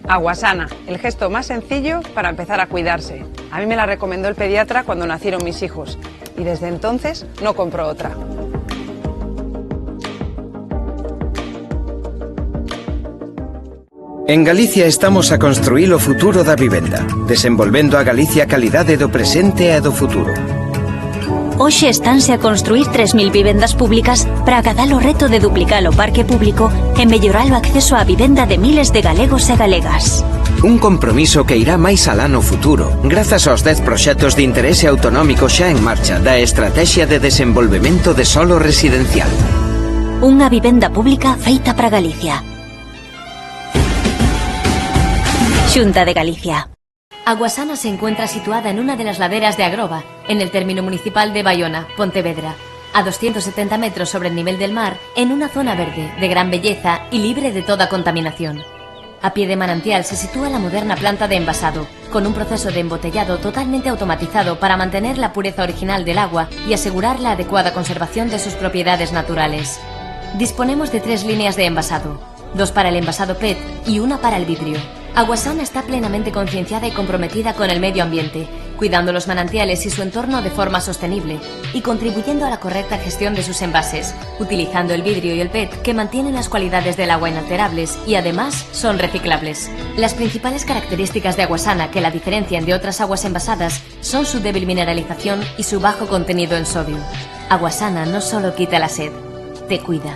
Aguasana, el gesto más sencillo para empezar a cuidarse. A mí me la recomendó el pediatra cuando nacieron mis hijos y desde entonces no compro otra. En Galicia estamos a construir o futuro da vivenda, desenvolvendo a Galicia calidade do presente e do futuro. Hoxe estánse a construir 3.000 vivendas públicas para acadar o reto de duplicar o parque público e mellorar o acceso á vivenda de miles de galegos e galegas. Un compromiso que irá máis alá no futuro, grazas aos 10 proxectos de interese autonómico xa en marcha da Estrategia de Desenvolvemento de Solo Residencial. Unha vivenda pública feita para Galicia. Xunta de Galicia. Aguasana se encuentra situada en una de las laderas de Agroba, en el término municipal de Bayona, Pontevedra, a 270 metros sobre el nivel del mar, en una zona verde, de gran belleza y libre de toda contaminación. A pie de manantial se sitúa la moderna planta de envasado, con un proceso de embotellado totalmente automatizado para mantener la pureza original del agua y asegurar la adecuada conservación de sus propiedades naturales. Disponemos de 3 líneas de envasado, 2 para el envasado PET y 1 para el vidrio. Aguasana está plenamente concienciada y comprometida con el medio ambiente, cuidando los manantiales y su entorno de forma sostenible y contribuyendo a la correcta gestión de sus envases, utilizando el vidrio y el PET que mantienen las cualidades del agua inalterables y además son reciclables. Las principales características de Aguasana que la diferencian de otras aguas envasadas son su débil mineralización y su bajo contenido en sodio. Aguasana no solo quita la sed, te cuida.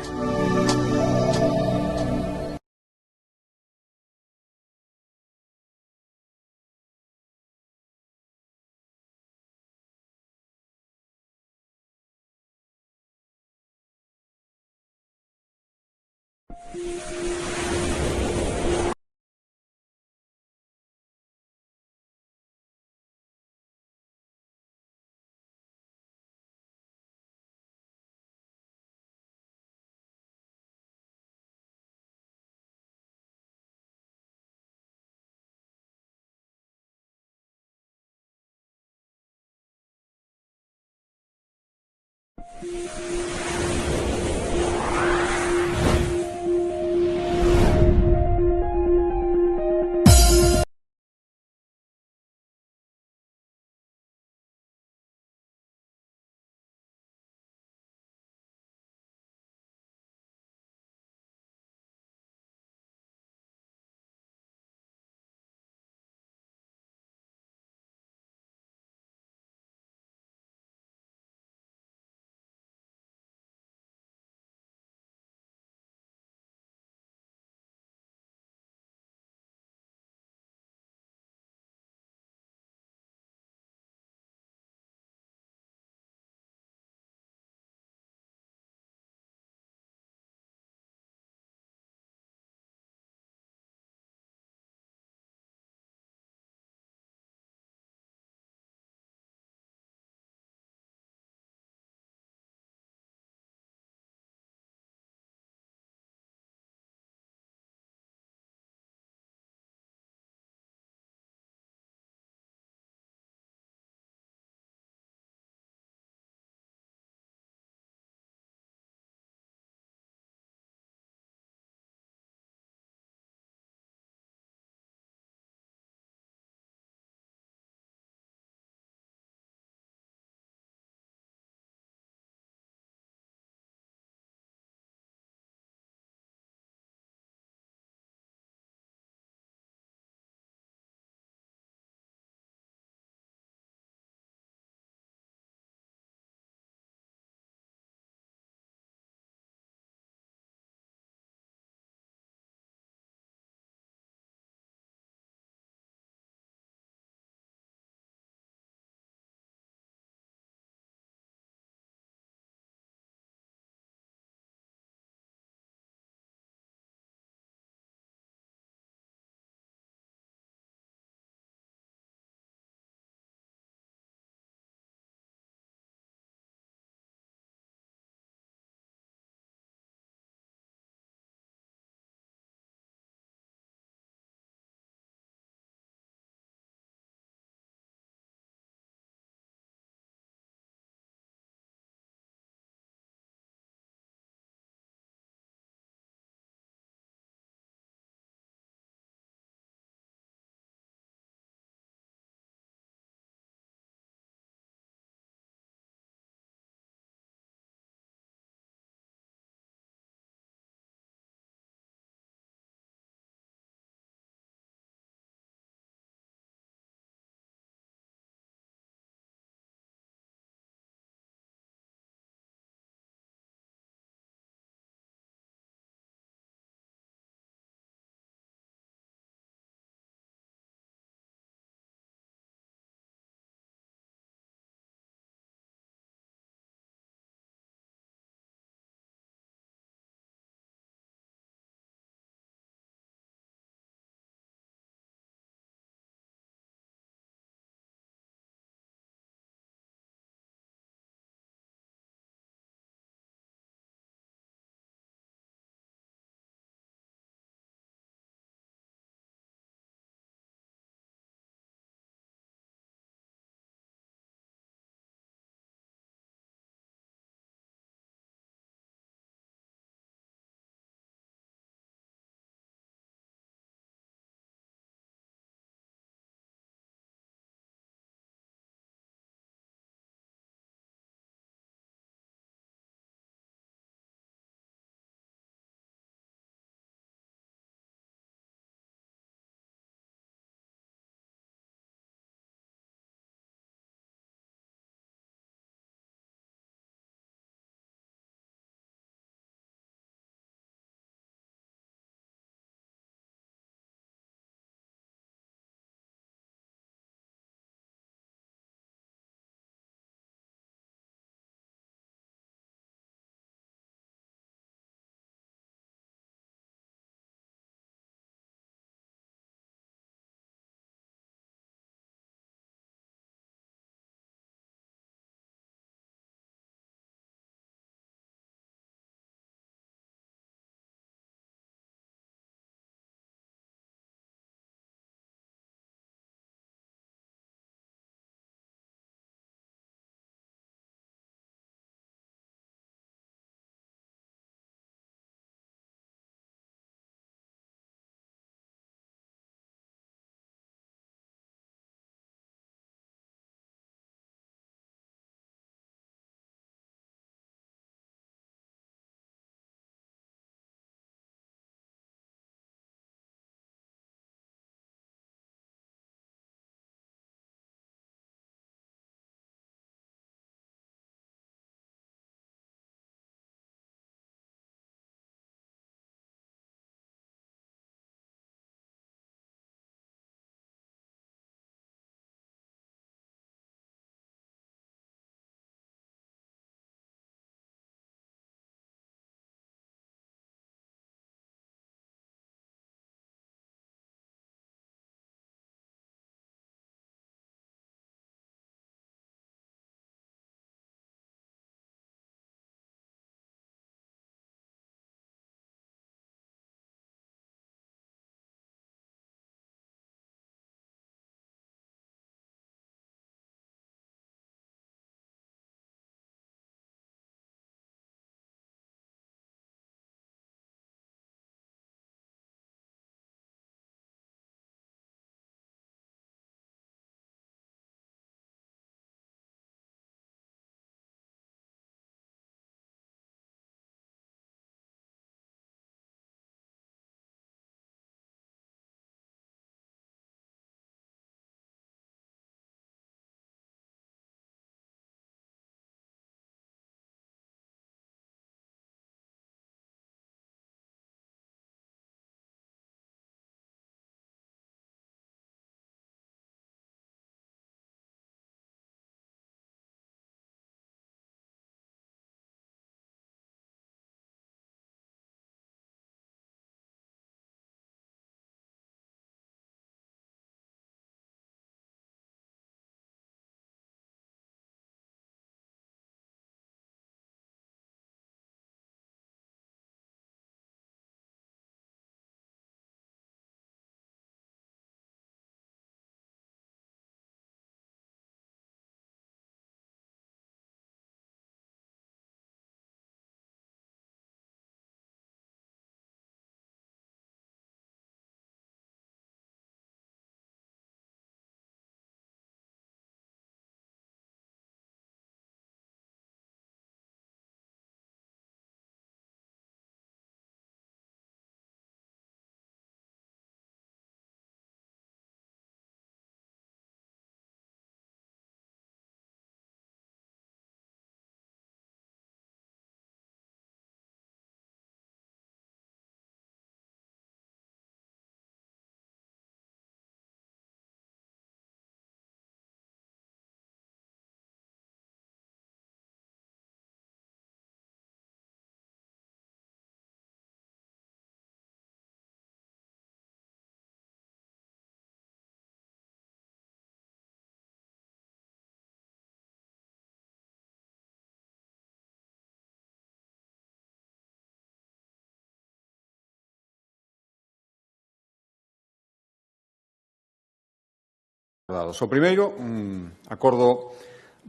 O primeiro, un acordo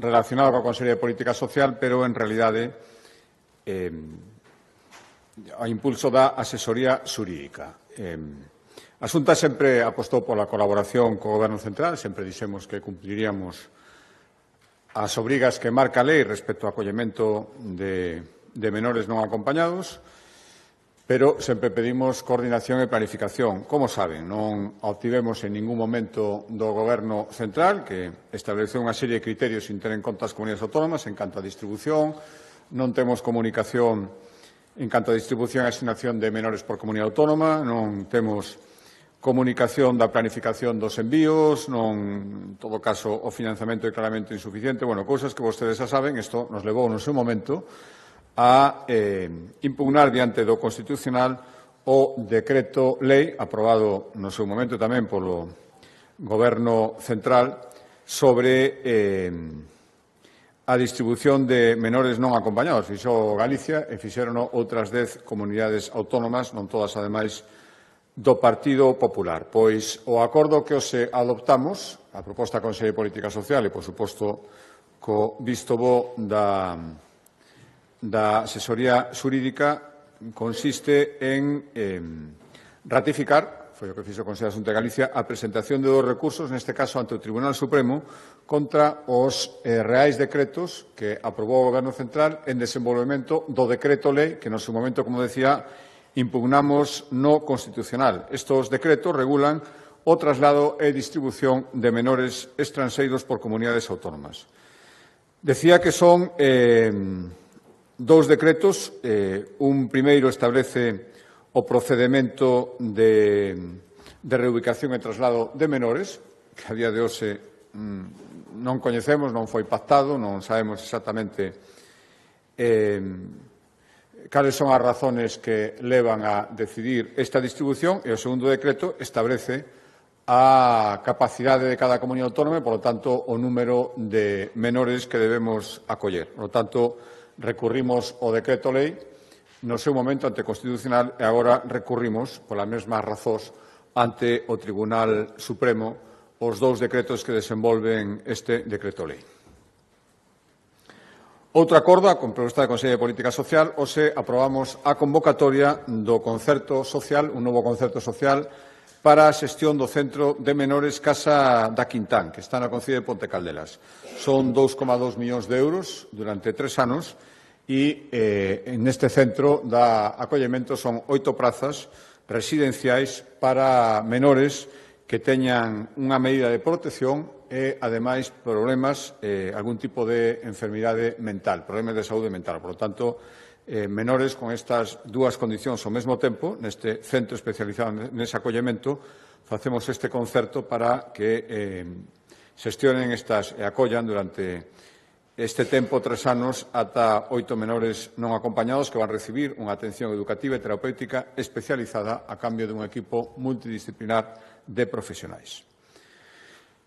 relacionado coa Consellería de Política Social, pero en realidade a impulso da asesoría xurídica. A Xunta sempre apostou pola colaboración co Goberno Central, sempre dixemos que cumpliríamos as obrigas que marca a lei respecto ao acollemento de menores non acompañados, pero sempre pedimos coordinación e planificación. Como saben, non obtivemos en ningún momento do Goberno Central, que estableceu unha serie de criterios sin ter en conta as comunidades autónomas en canto a distribución, non temos comunicación en canto a distribución e asignación de menores por comunidade autónoma, non temos comunicación da planificación dos envíos, non, en todo caso, o financiamento é claramente insuficiente. Bueno, cousas que vostedes xa saben, isto nos levou no seu momento a impugnar diante do Constitucional o decreto lei aprobado no seu momento tamén polo Goberno Central sobre a distribución de menores non acompañados. Fixo Galicia e fixeron outras 10 comunidades autónomas, non todas, ademais, do Partido Popular. Pois o acordo que hoxe adoptamos, a proposta da Consellería de Política Social e, por suposto, co visto bo da asesoría xurídica, consiste en ratificar, foi o que fixo o Consello de Xunta de Galicia, a presentación de 2 recursos, neste caso ante o Tribunal Supremo, contra os reais decretos que aprobou o Goberno Central en desenvolvemento do decreto lei que no seu momento, como decía, impugnamos no Constitucional. Estos decretos regulan o traslado e distribución de menores estranxeiros por comunidades autónomas. Decía que son 2 decretos. Un primeiro establece o procedemento de reubicación e traslado de menores, que a día de hoxe non coñecemos, non foi pactado, non sabemos exactamente cales son as razones que levan a decidir esta distribución, e o segundo decreto establece a capacidade de cada comunidade autónoma e, polo tanto, o número de menores que debemos acoller. Por lo tanto, recurrimos ao decreto lei no seu momento ante o Constitucional e agora recurrimos, polas mesmas razóns, ante o Tribunal Supremo os 2 decretos que desenvolven este decreto lei. Outro acordo, a proposta da Consellería de Política Social, hoxe aprobamos a convocatoria do concerto social, un novo concerto social, para a xestión do Centro de Menores Casa da Quintán, que está na Concello de Ponte Caldelas. Son 2,2 millóns de euros durante 3 anos e neste centro da acollemento son 8 prazas residenciais para menores que teñan unha medida de protección e, ademais, problemas, algún tipo de enfermidade mental, problemas de saúde mental. Por lo tanto, menores con estas 2 condicións ao mesmo tempo, neste centro especializado nese acollemento, facemos este concerto para que xestionen estas e acollan durante este tempo, 3 anos, ata 8 menores non acompañados que van recibir unha atención educativa e terapéutica especializada a cambio dun equipo multidisciplinar de profesionais.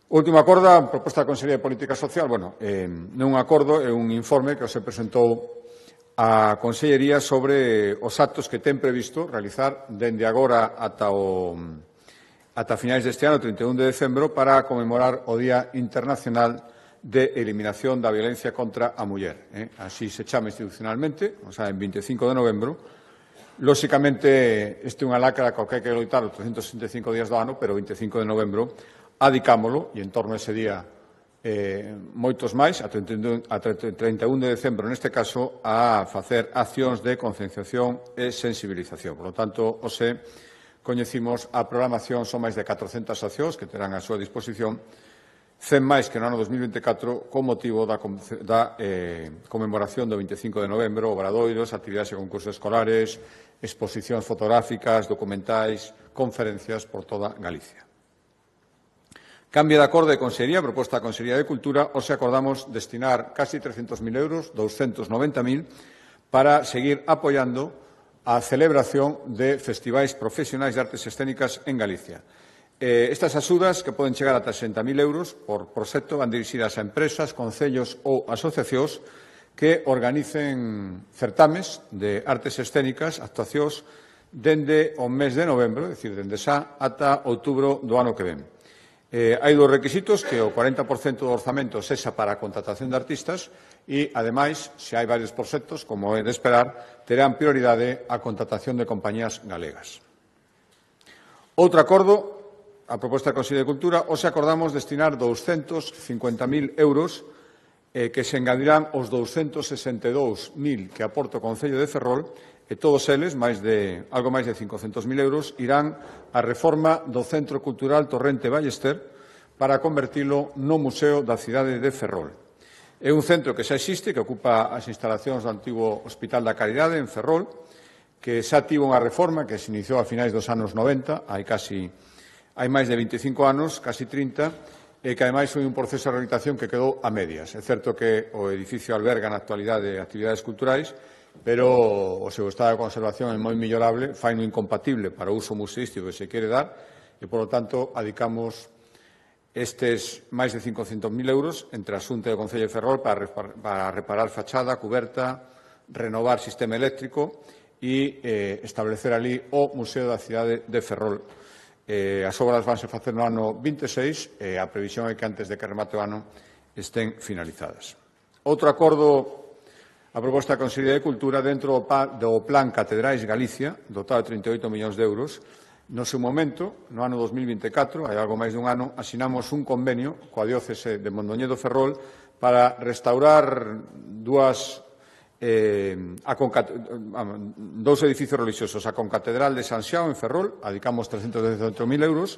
O último acordo, a proposta da Consellería de Política Social, non é un acordo, é un informe que se presentou a Consellería sobre os actos que ten previsto realizar dende agora ata finais deste ano, 31 de decembro, para conmemorar o Día Internacional de Eliminación da Violencia contra a Muller. Así se chama institucionalmente, o sea, en 25 de novembro. Lóxicamente, este é unha lacra coa que hai que loitar os 365 días do ano, pero o 25 de novembro adicámolo, e en torno a ese día moitos máis, a 31 de decembro, neste caso, a facer accións de concienciación e sensibilización. Por lo tanto, hoxe coñecimos a programación, son máis de 400 accións que terán a súa disposición, 100 máis que no ano 2024, con motivo da conmemoración do 25 de novembro, obradoiros, actividades e concursos escolares, exposicións fotográficas, documentais, conferencias por toda Galicia. Cambio de acordo de Consellería, proposta da Consellería de Cultura, hoxe acordamos destinar casi 300.000 euros, 290.000, para seguir apoiando a celebración de festivais profesionais de artes escénicas en Galicia. Estas axudas, que poden chegar ata 60.000 euros por proxecto, van dirixidas a empresas, concellos ou asociacións que organicen certames de artes escénicas, actuacións, dende o mes de novembro, é dicir, dende xa ata outubro do ano que ven. Hai dous requisitos, que o 40% do orzamento sexa para a contratación de artistas e, ademais, se hai varios proxectos, como é de esperar, terán prioridade a contratación de compañías galegas. Outro acordo, a proposta do Consello de Cultura, hoxe acordamos destinar 250.000 euros que se engadirán aos 262.000 que aporta o Concello de Ferrol, e todos eles, algo máis de 500.000 euros, irán á reforma do Centro Cultural Torrente Ballester para convertilo no Museo da cidade de Ferrol. É un centro que xa existe, que ocupa as instalacións do antigo Hospital da Caridade en Ferrol, que xa tivo unha reforma que se iniciou a finais dos anos 90, hai máis de 25 anos, casi 30, e que, ademais, foi un proceso de rehabilitación que quedou a medias. É certo que o edificio alberga na actualidade actividades culturais, pero o seu estado de conservación é moi mellorable, faino incompatible para o uso museístico que se quere dar, e, por lo tanto, adicamos estes máis de 500.000 euros entre a Xunta do Concello de Ferrol para reparar fachada, cuberta, renovar sistema eléctrico e establecer ali o Museo da cidade de Ferrol. As obras vanse facer no ano 26 e a previsión é que antes de que remate o ano estén finalizadas. Outro acordo, a proposta da Consellería de Cultura dentro do Plan Catedrais Galicia, dotado de 38 millóns de euros. No seu momento, no ano 2024, hai algo máis dun ano, asinamos un convenio coa diócese de Mondoñedo Ferrol para restaurar dous edificios religiosos, a Concatedral de San Xiao en Ferrol, adicamos 318.000 euros,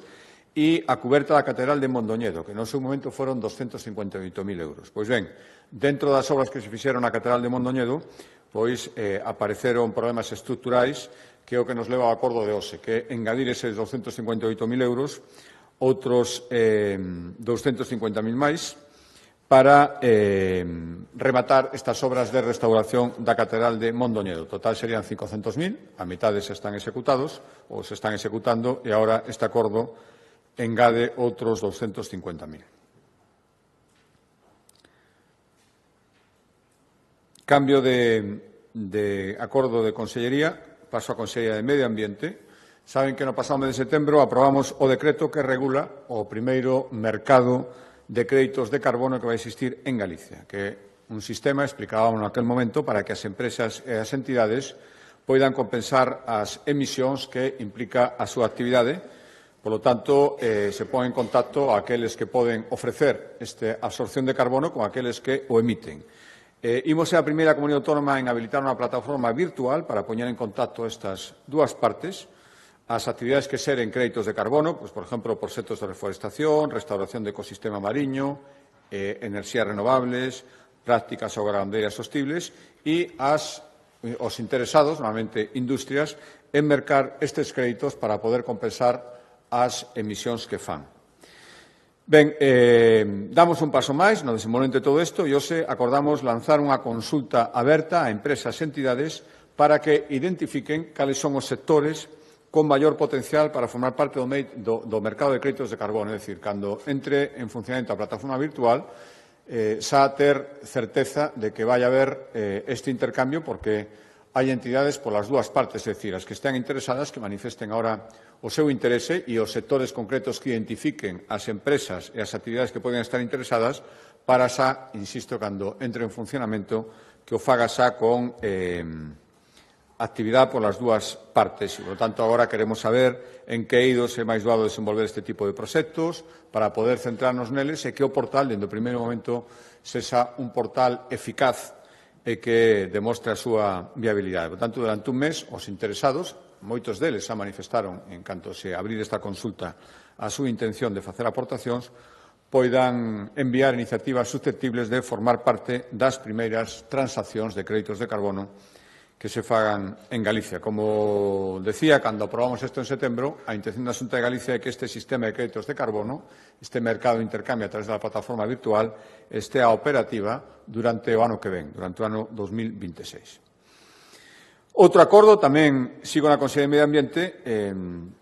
e a cuberta da Catedral de Mondoñedo, que no seu momento foron 258.000 euros. Pois ben, dentro das obras que se fixeron na Catedral de Mondoñedo, pois apareceron problemas estruturais, que é o que nos leva ao acordo de hoxe, que é engadir eses 258.000 euros, outros 250.000 máis, para rematar estas obras de restauración da Catedral de Mondoñedo. Total serían 500.000, a metade se están executados, ou se están executando, e agora este acordo engade outros 250.000. Cambio de acordo de Consellería, paso a Consellería de Medio Ambiente. Saben que no pasado mes de setembro aprobamos o decreto que regula o primeiro mercado de créditos de carbono que vai existir en Galicia, que é un sistema, explicábamos naquel momento, para que as empresas e as entidades poidan compensar as emisións que implica a súa actividade. Por lo tanto, se pon en contacto a aqueles que poden ofrecer esta absorción de carbono con aqueles que o emiten. Imos ser a primeira comunidade autónoma en habilitar unha plataforma virtual para poñer en contacto estas dúas partes, as actividades que seren créditos de carbono, pues, por exemplo, por proxectos de reforestación, restauración de ecosistema mariño, enerxías renovables, prácticas agrandeiras sostibles, e os interesados, normalmente industrias, en mercar estes créditos para poder compensar as emisións que fan. Ben, damos un paso máis no desenvolvemento de todo isto e hoxe acordamos lanzar unha consulta aberta a empresas e entidades para que identifiquen cales son os sectores con maior potencial para formar parte do mercado de créditos de carbono. É dicir, cando entre en funcionamento a plataforma virtual, xa ter certeza de que vai haber este intercambio, porque hai entidades polas dúas partes, é dicir, as que estén interesadas que manifesten agora o seu interese e os sectores concretos que identifiquen as empresas e as actividades que poden estar interesadas para xa, insisto, cando entre en funcionamento, que o faga xa con actividade polas dúas partes. Por lo tanto, agora queremos saber en que eidos é máis doado desenvolver este tipo de proxectos para poder centrarnos neles e que o portal, dende o primeiro momento, sexa un portal eficaz e que demostre a súa viabilidade. Por tanto, durante un mes, os interesados, moitos deles xa manifestaron, en canto se abrir esta consulta, a súa intención de facer aportacións, poidan enviar iniciativas susceptibles de formar parte das primeiras transaccións de créditos de carbono que se fagan en Galicia. Como decía, cando aprobamos isto en setembro, a intención da Xunta de Galicia é que este sistema de créditos de carbono, este mercado de intercambio a través da plataforma virtual, estea operativa durante o ano que ven, durante o ano 2026. Outro acordo, tamén sigo na Consellería de Medio Ambiente,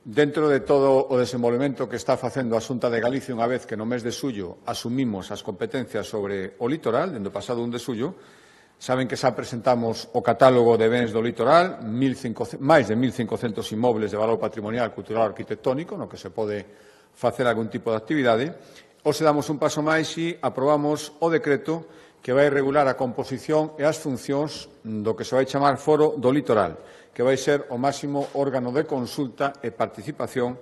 dentro de todo o desenvolvemento que está facendo a Xunta de Galicia unha vez que no mes de xullo asumimos as competencias sobre o litoral, dende o pasado 1 de xullo. Saben que xa presentamos o catálogo de bens do litoral, máis de 1.500 inmobles de valor patrimonial, cultural e arquitectónico, no que se pode facer algún tipo de actividade. Hoxe damos un paso máis e aprobamos o decreto que vai regular a composición e as funcións do que se vai chamar Foro do Litoral, que vai ser o máximo órgano de consulta e participación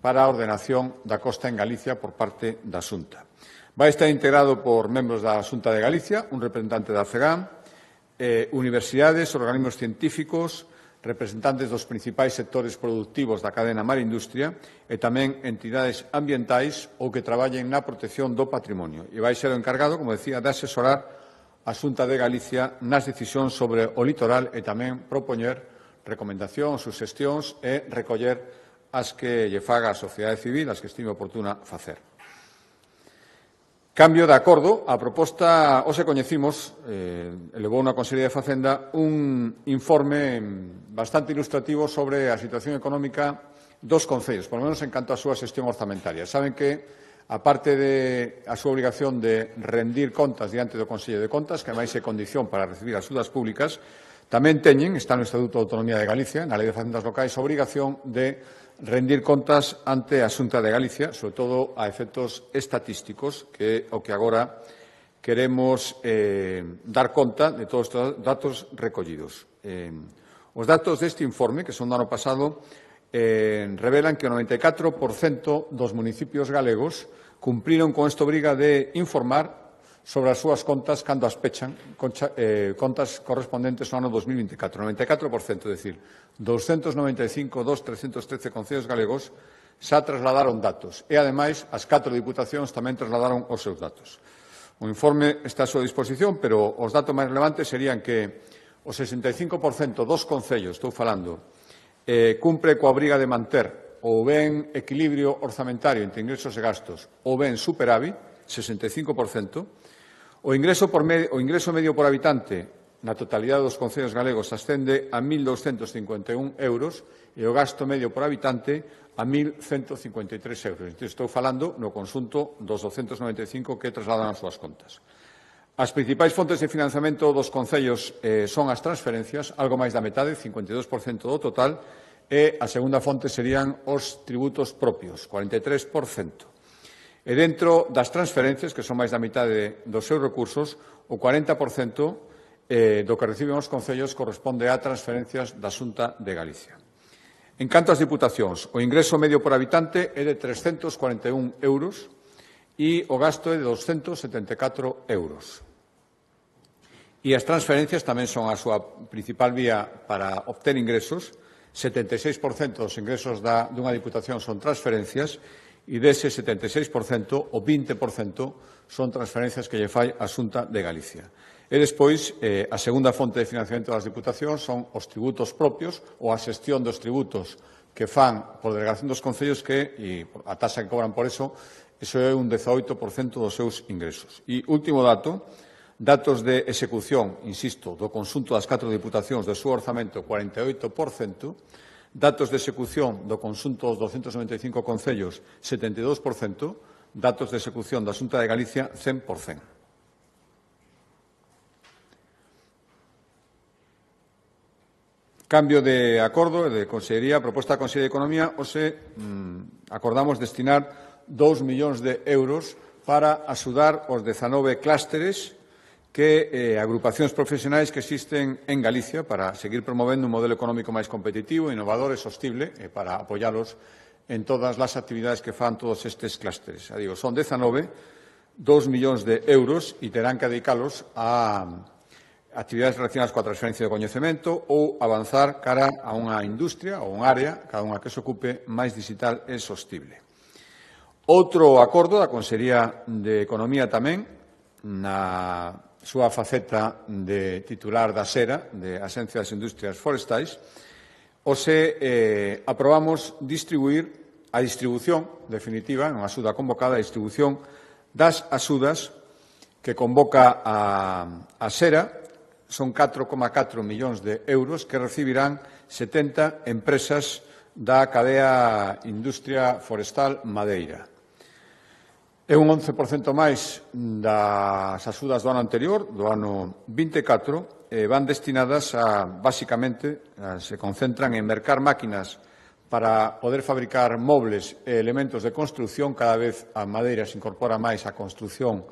para a ordenación da costa en Galicia por parte da Xunta. Vai estar integrado por membros da Xunta de Galicia, un representante da FEGAM, universidades, organismos científicos, representantes dos principais sectores productivos da cadena mar-industria e tamén entidades ambientais ou que traballen na protección do patrimonio. E vai ser o encargado, como decía, de asesorar a Xunta de Galicia nas decisións sobre o litoral e tamén propoñer recomendacións, suxestións e recoller as que lle faga a sociedade civil, as que estime oportuna facer. Cambio de acordo, a proposta, hoxe coñecimos, elevou na Consellería de Facenda un informe bastante ilustrativo sobre a situación económica dos concellos, por lo menos en canto á súa xestión orzamentaria. Saben que, aparte de a súa obrigación de rendir contas diante do Consello de Contas, que máis é condición para recibir axudas públicas, tamén teñen, está no Estatuto de Autonomía de Galicia, na Lei de Facendas Locais, a obrigación de rendir contas ante a Xunta de Galicia, sobre todo a efectos estatísticos, que é o que agora queremos dar conta de todos os datos recollidos. Os datos deste informe, que son do ano pasado, revelan que o 94% dos municipios galegos cumpriron con esta obriga de informar sobre as súas contas cando as pechan, contas correspondentes ao ano 2024. 94%, é dicir, 295 dos 313 concellos galegos xa trasladaron datos e, ademais, as 4 diputacións tamén trasladaron os seus datos. O informe está a súa disposición, pero os datos máis relevantes serían que o 65% dos concellos, estou falando, cumpre coa obriga de manter ou ben equilibrio orzamentario entre ingresos e gastos ou ben superávit, 65%. O ingreso medio por habitante na totalidade dos concellos galegos ascende a 1.251 euros e o gasto medio por habitante a 1.153 euros. Entón, estou falando no conxunto dos 295 que trasladan as súas contas. As principais fontes de financiamento dos concellos son as transferencias, algo máis da metade, 52% do total, e a segunda fonte serían os tributos propios, 43%. E dentro das transferencias, que son máis da mitade dos seus recursos, o 40% do que reciben os concellos corresponde a transferencias da Xunta de Galicia. En canto ás diputacións, o ingreso medio por habitante é de 341 euros e o gasto é de 274 euros. E as transferencias tamén son a súa principal vía para obter ingresos. 76% dos ingresos dunha diputación son transferencias e dese 76%, o 20% son transferencias que lle fai a Xunta de Galicia. E despois, a segunda fonte de financiamento das diputacións son os tributos propios ou a xestión dos tributos que fan por delegación dos concellos e a taxa que cobran por eso é un 18% dos seus ingresos. E último dato, datos de execución, insisto, do conxunto das 4 diputacións do seu orzamento, 48%, datos de execución do conxunto dos 295 concellos, 72%, datos de execución da Xunta de Galicia, 100%. Cambio de acordo de Consellería, proposta da Consellería de Economía, hoxe acordamos destinar 2 millóns de euros para axudar os 19 clústeres que agrupacións profesionais que existen en Galicia para seguir promovendo un modelo económico máis competitivo, innovador e sostible para apoialos en todas as actividades que fan todos estes clústeres. Son 19, 2 millóns de euros e terán que dedicalos a actividades relacionadas coa transferencia de coñecemento ou avanzar cara a unha industria ou un área, cada unha que se ocupe, máis digital e sostible. Outro acordo da Consellería de Economía tamén, na súa faceta de titular da SERA, de Axencia das Industrias Forestais, hoxe aprobamos distribuir a distribución definitiva, unha axuda convocada, a distribución das axudas que convoca a SERA. Son 4,4 millóns de euros que recibirán 70 empresas da cadea Industria Forestal Madeira. É un 11% máis das axudas do ano anterior, do ano 24, e van destinadas a, basicamente, se concentran en mercar máquinas para poder fabricar mobles e elementos de construción. Cada vez a madeira se incorpora máis á construción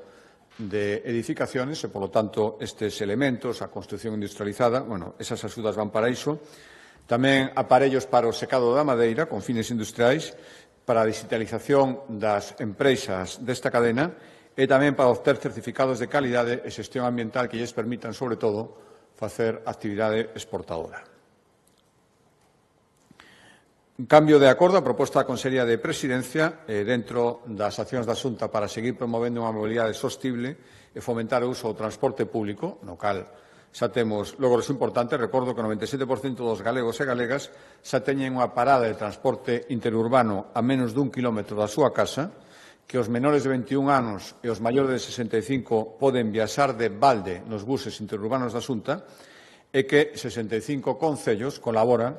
de edificaciones e, polo tanto, estes elementos, a construción industrializada, bueno, esas axudas van para iso. Tamén aparellos para o secado da madeira con fines industriais, para a digitalización das empresas desta cadena e tamén para obter certificados de calidade e xestión ambiental que lles permitan, sobre todo, facer actividade exportadora. Un cambio de acordo, a proposta da Consellería de Presidencia, dentro das accións da Xunta para seguir promovendo unha mobilidade sostible e fomentar o uso do transporte público, no cal xa temos logros importantes. Recordo que o 97% dos galegos e galegas xa teñen unha parada de transporte interurbano a menos dun kilómetro da súa casa, que os menores de 21 anos e os maiores de 65 poden viaxar de balde nos buses interurbanos da Xunta e que 65 concellos colaboran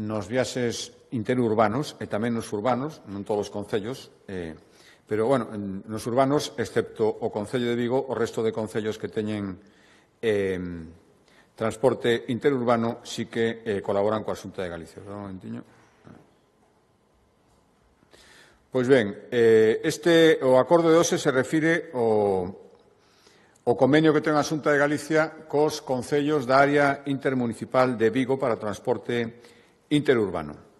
nos viaxes interurbanos e tamén nos urbanos, non todos os concellos, pero, bueno, nos urbanos, excepto o Concello de Vigo, o resto de concellos que teñen transporte interurbano sí que colaboran coa Xunta de Galicia. Un momentiño. Pois ben, o acordo de hoxe se refire ao convenio que ten a Xunta de Galicia cos concellos da área intermunicipal de Vigo para o transporte interurbano.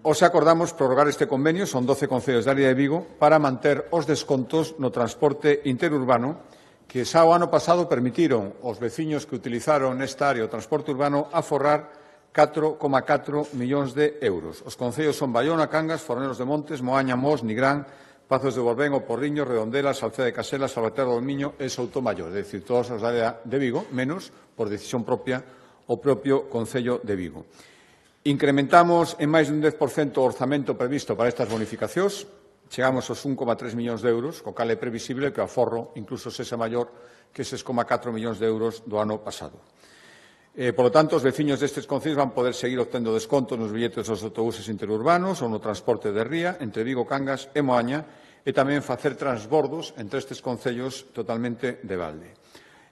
Hoxe acordamos prorrogar este convenio, son 12 concellos da área de Vigo, para manter os descontos no transporte interurbano que xa o ano pasado permitiron aos veciños que utilizaron nesta área o transporte urbano aforrar 4,4 millóns de euros. Os concellos son Baiona, Cangas, Fornelos de Montes, Moaña, Mos, Nigrán, Pazos de Borbén, O Porriño, Redondela, Salceda de Casela, Salvaterra do Miño e Soutomaior, é dicir, todos os da área de Vigo, menos, por decisión propia, o propio Concello de Vigo. Incrementamos en máis dun 10% o orzamento previsto para estas bonificacións. Chegamos aos 1,3 millóns de euros, co cal é previsible que o aforro incluso sexa maior que 6,4 millóns de euros do ano pasado. Por lo tanto, os veciños destes concellos van poder seguir obtendo descontos nos billetes dos autobuses interurbanos ou no transporte de ría entre Vigo, Cangas e Moaña e tamén facer transbordos entre estes concellos totalmente de balde.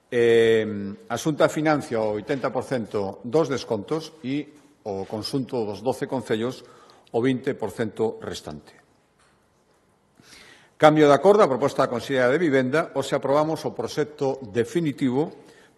A Xunta financia o 80% dos descontos e o conxunto dos 12 concellos o 20% restante. Cambio de acordo, a proposta da Consellería de Vivenda, hoxe aprobamos o proxecto definitivo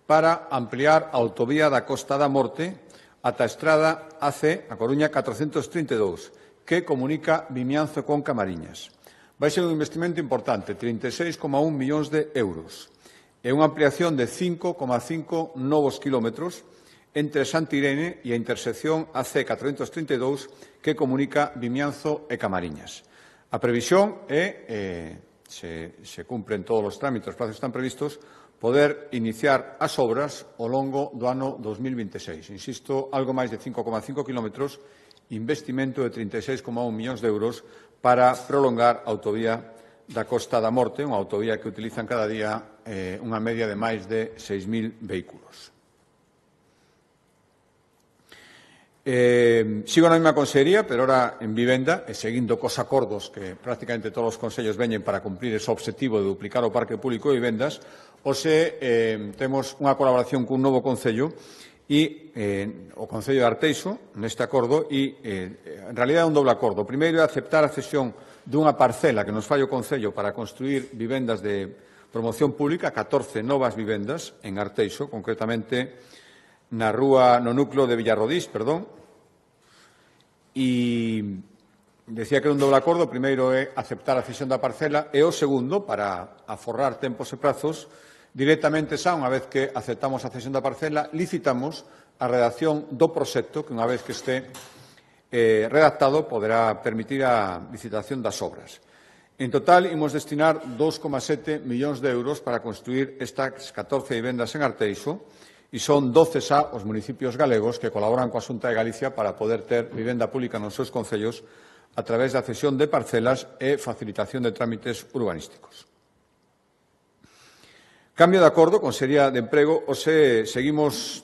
para ampliar a autovía da Costa da Morte ata a estrada AC, a Coruña 432, que comunica Vimianzo con Camariñas. Vai ser un investimento importante, 36,1 millóns de euros, e unha ampliación de 5,5 novos kilómetros entre Santirene e a intersección AC 432 que comunica Vimianzo e Camariñas. A previsión é, se cumpren todos os trámites, os plazos están previstos, poder iniciar as obras ao longo do ano 2026. Insisto, algo máis de 5,5 kilómetros, investimento de 36,1 millóns de euros para prolongar a autovía da Costa da Morte, unha autovía que utilizan cada día unha media de máis de 6.000 vehículos. Sigo na mesma consellería, pero ahora en vivenda, e seguindo cos acordos que prácticamente todos os consellos veñen para cumprir ese objetivo de duplicar o parque público de vivendas. Hoxe temos unha colaboración cun novo concello e o Concello de Arteixo neste acordo e en realidad é un doble acordo. O primeiro é aceptar a cesión dunha parcela que nos fai o Concello para construir vivendas de promoción pública, 14 novas vivendas en Arteixo, concretamente no núcleo de Villarrodís, e decía que era un doble acordo. O primeiro é aceptar a cesión da parcela e o segundo, para aforrar tempos e prazos, directamente xa, unha vez que aceptamos a cesión da parcela, licitamos a redacción do proxecto que, unha vez que este redactado, poderá permitir a licitación das obras. En total, imos destinar 2,7 millóns de euros para construir estas 14 vivendas en Arteixo, e son 12 xa os municipios galegos que colaboran coa Xunta de Galicia para poder ter vivenda pública nos seus concellos a través da cesión de parcelas e facilitación de trámites urbanísticos. Cambio de acordo, Consellería de Emprego. Hoxe seguimos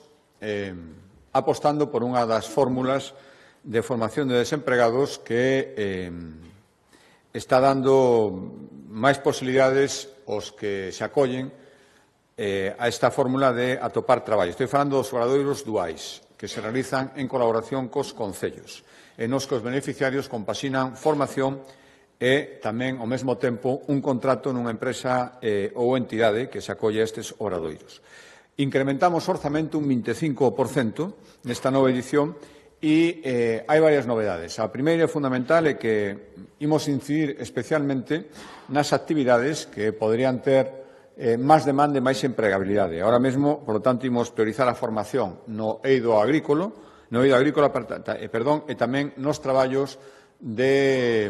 apostando por unha das fórmulas de formación de desempregados que está dando máis posibilidades aos que se acollen a esta fórmula de atopar traballo. Estou falando dos obradoiros duais. que se realizan en colaboración cos concellos, e nos que os beneficiarios compaxinan formación e tamén, ao mesmo tempo, un contrato nunha empresa ou entidade que se acolle a estes obradoiros. Incrementamos o orzamento un 25% nesta nova edición e hai varias novedades. A primeira e fundamental é que imos incidir especialmente nas actividades que poderían ter máis demanda e máis empregabilidade. Ahora mesmo, por lo tanto, imos priorizar a formación no eido agrícola, e tamén nos traballos de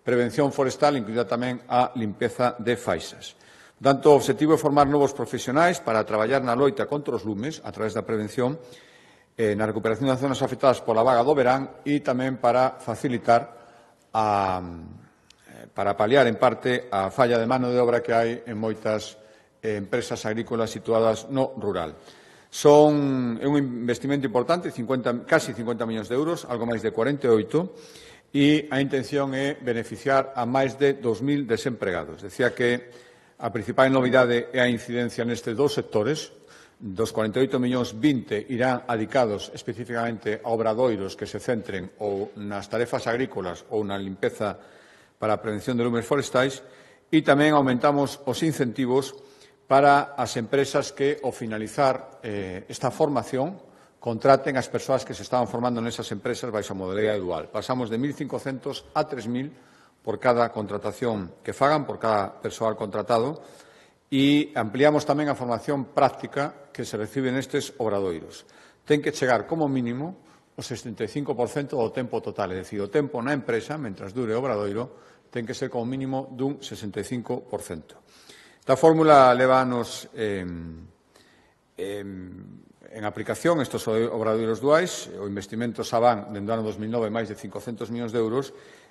prevención forestal, incluída tamén a limpeza de faixas. Por tanto, o obxectivo é formar novos profesionais para traballar na loita contra os lumes a través da prevención, na recuperación das zonas afectadas pola vaga do verán e tamén para facilitar para paliar en parte a falla de mano de obra que hai en moitas empresas agrícolas situadas no rural. É un investimento importante, casi 50 millóns de euros, algo máis de 48, e a intención é beneficiar a máis de 2.000 desempregados. Decía que a principal novidade é a incidencia nestes dous sectores. Dos 48 millóns, 20 irán adicados especificamente a obradoiros que se centren ou nas tarefas agrícolas ou na limpeza para a prevención de lumes forestais, e tamén aumentamos os incentivos para as empresas que, ao finalizar esta formación, contraten as persoas que se estaban formando nesas empresas baixo a modalidade dual. Pasamos de 1.500 a 3.000 por cada contratación que fagan, por cada persoal contratado, e ampliamos tamén a formación práctica que se recibe nestes obradoiros. Ten que chegar como mínimo o 65% do tempo total, é dicir, o tempo na empresa, mentras dure o obradoiro, ten que ser como mínimo dun 65%. Esta fórmula leva anos en aplicación, estes obradoiros duais, o investimento xa van, dende o ano 2009, máis de 500 millóns de euros,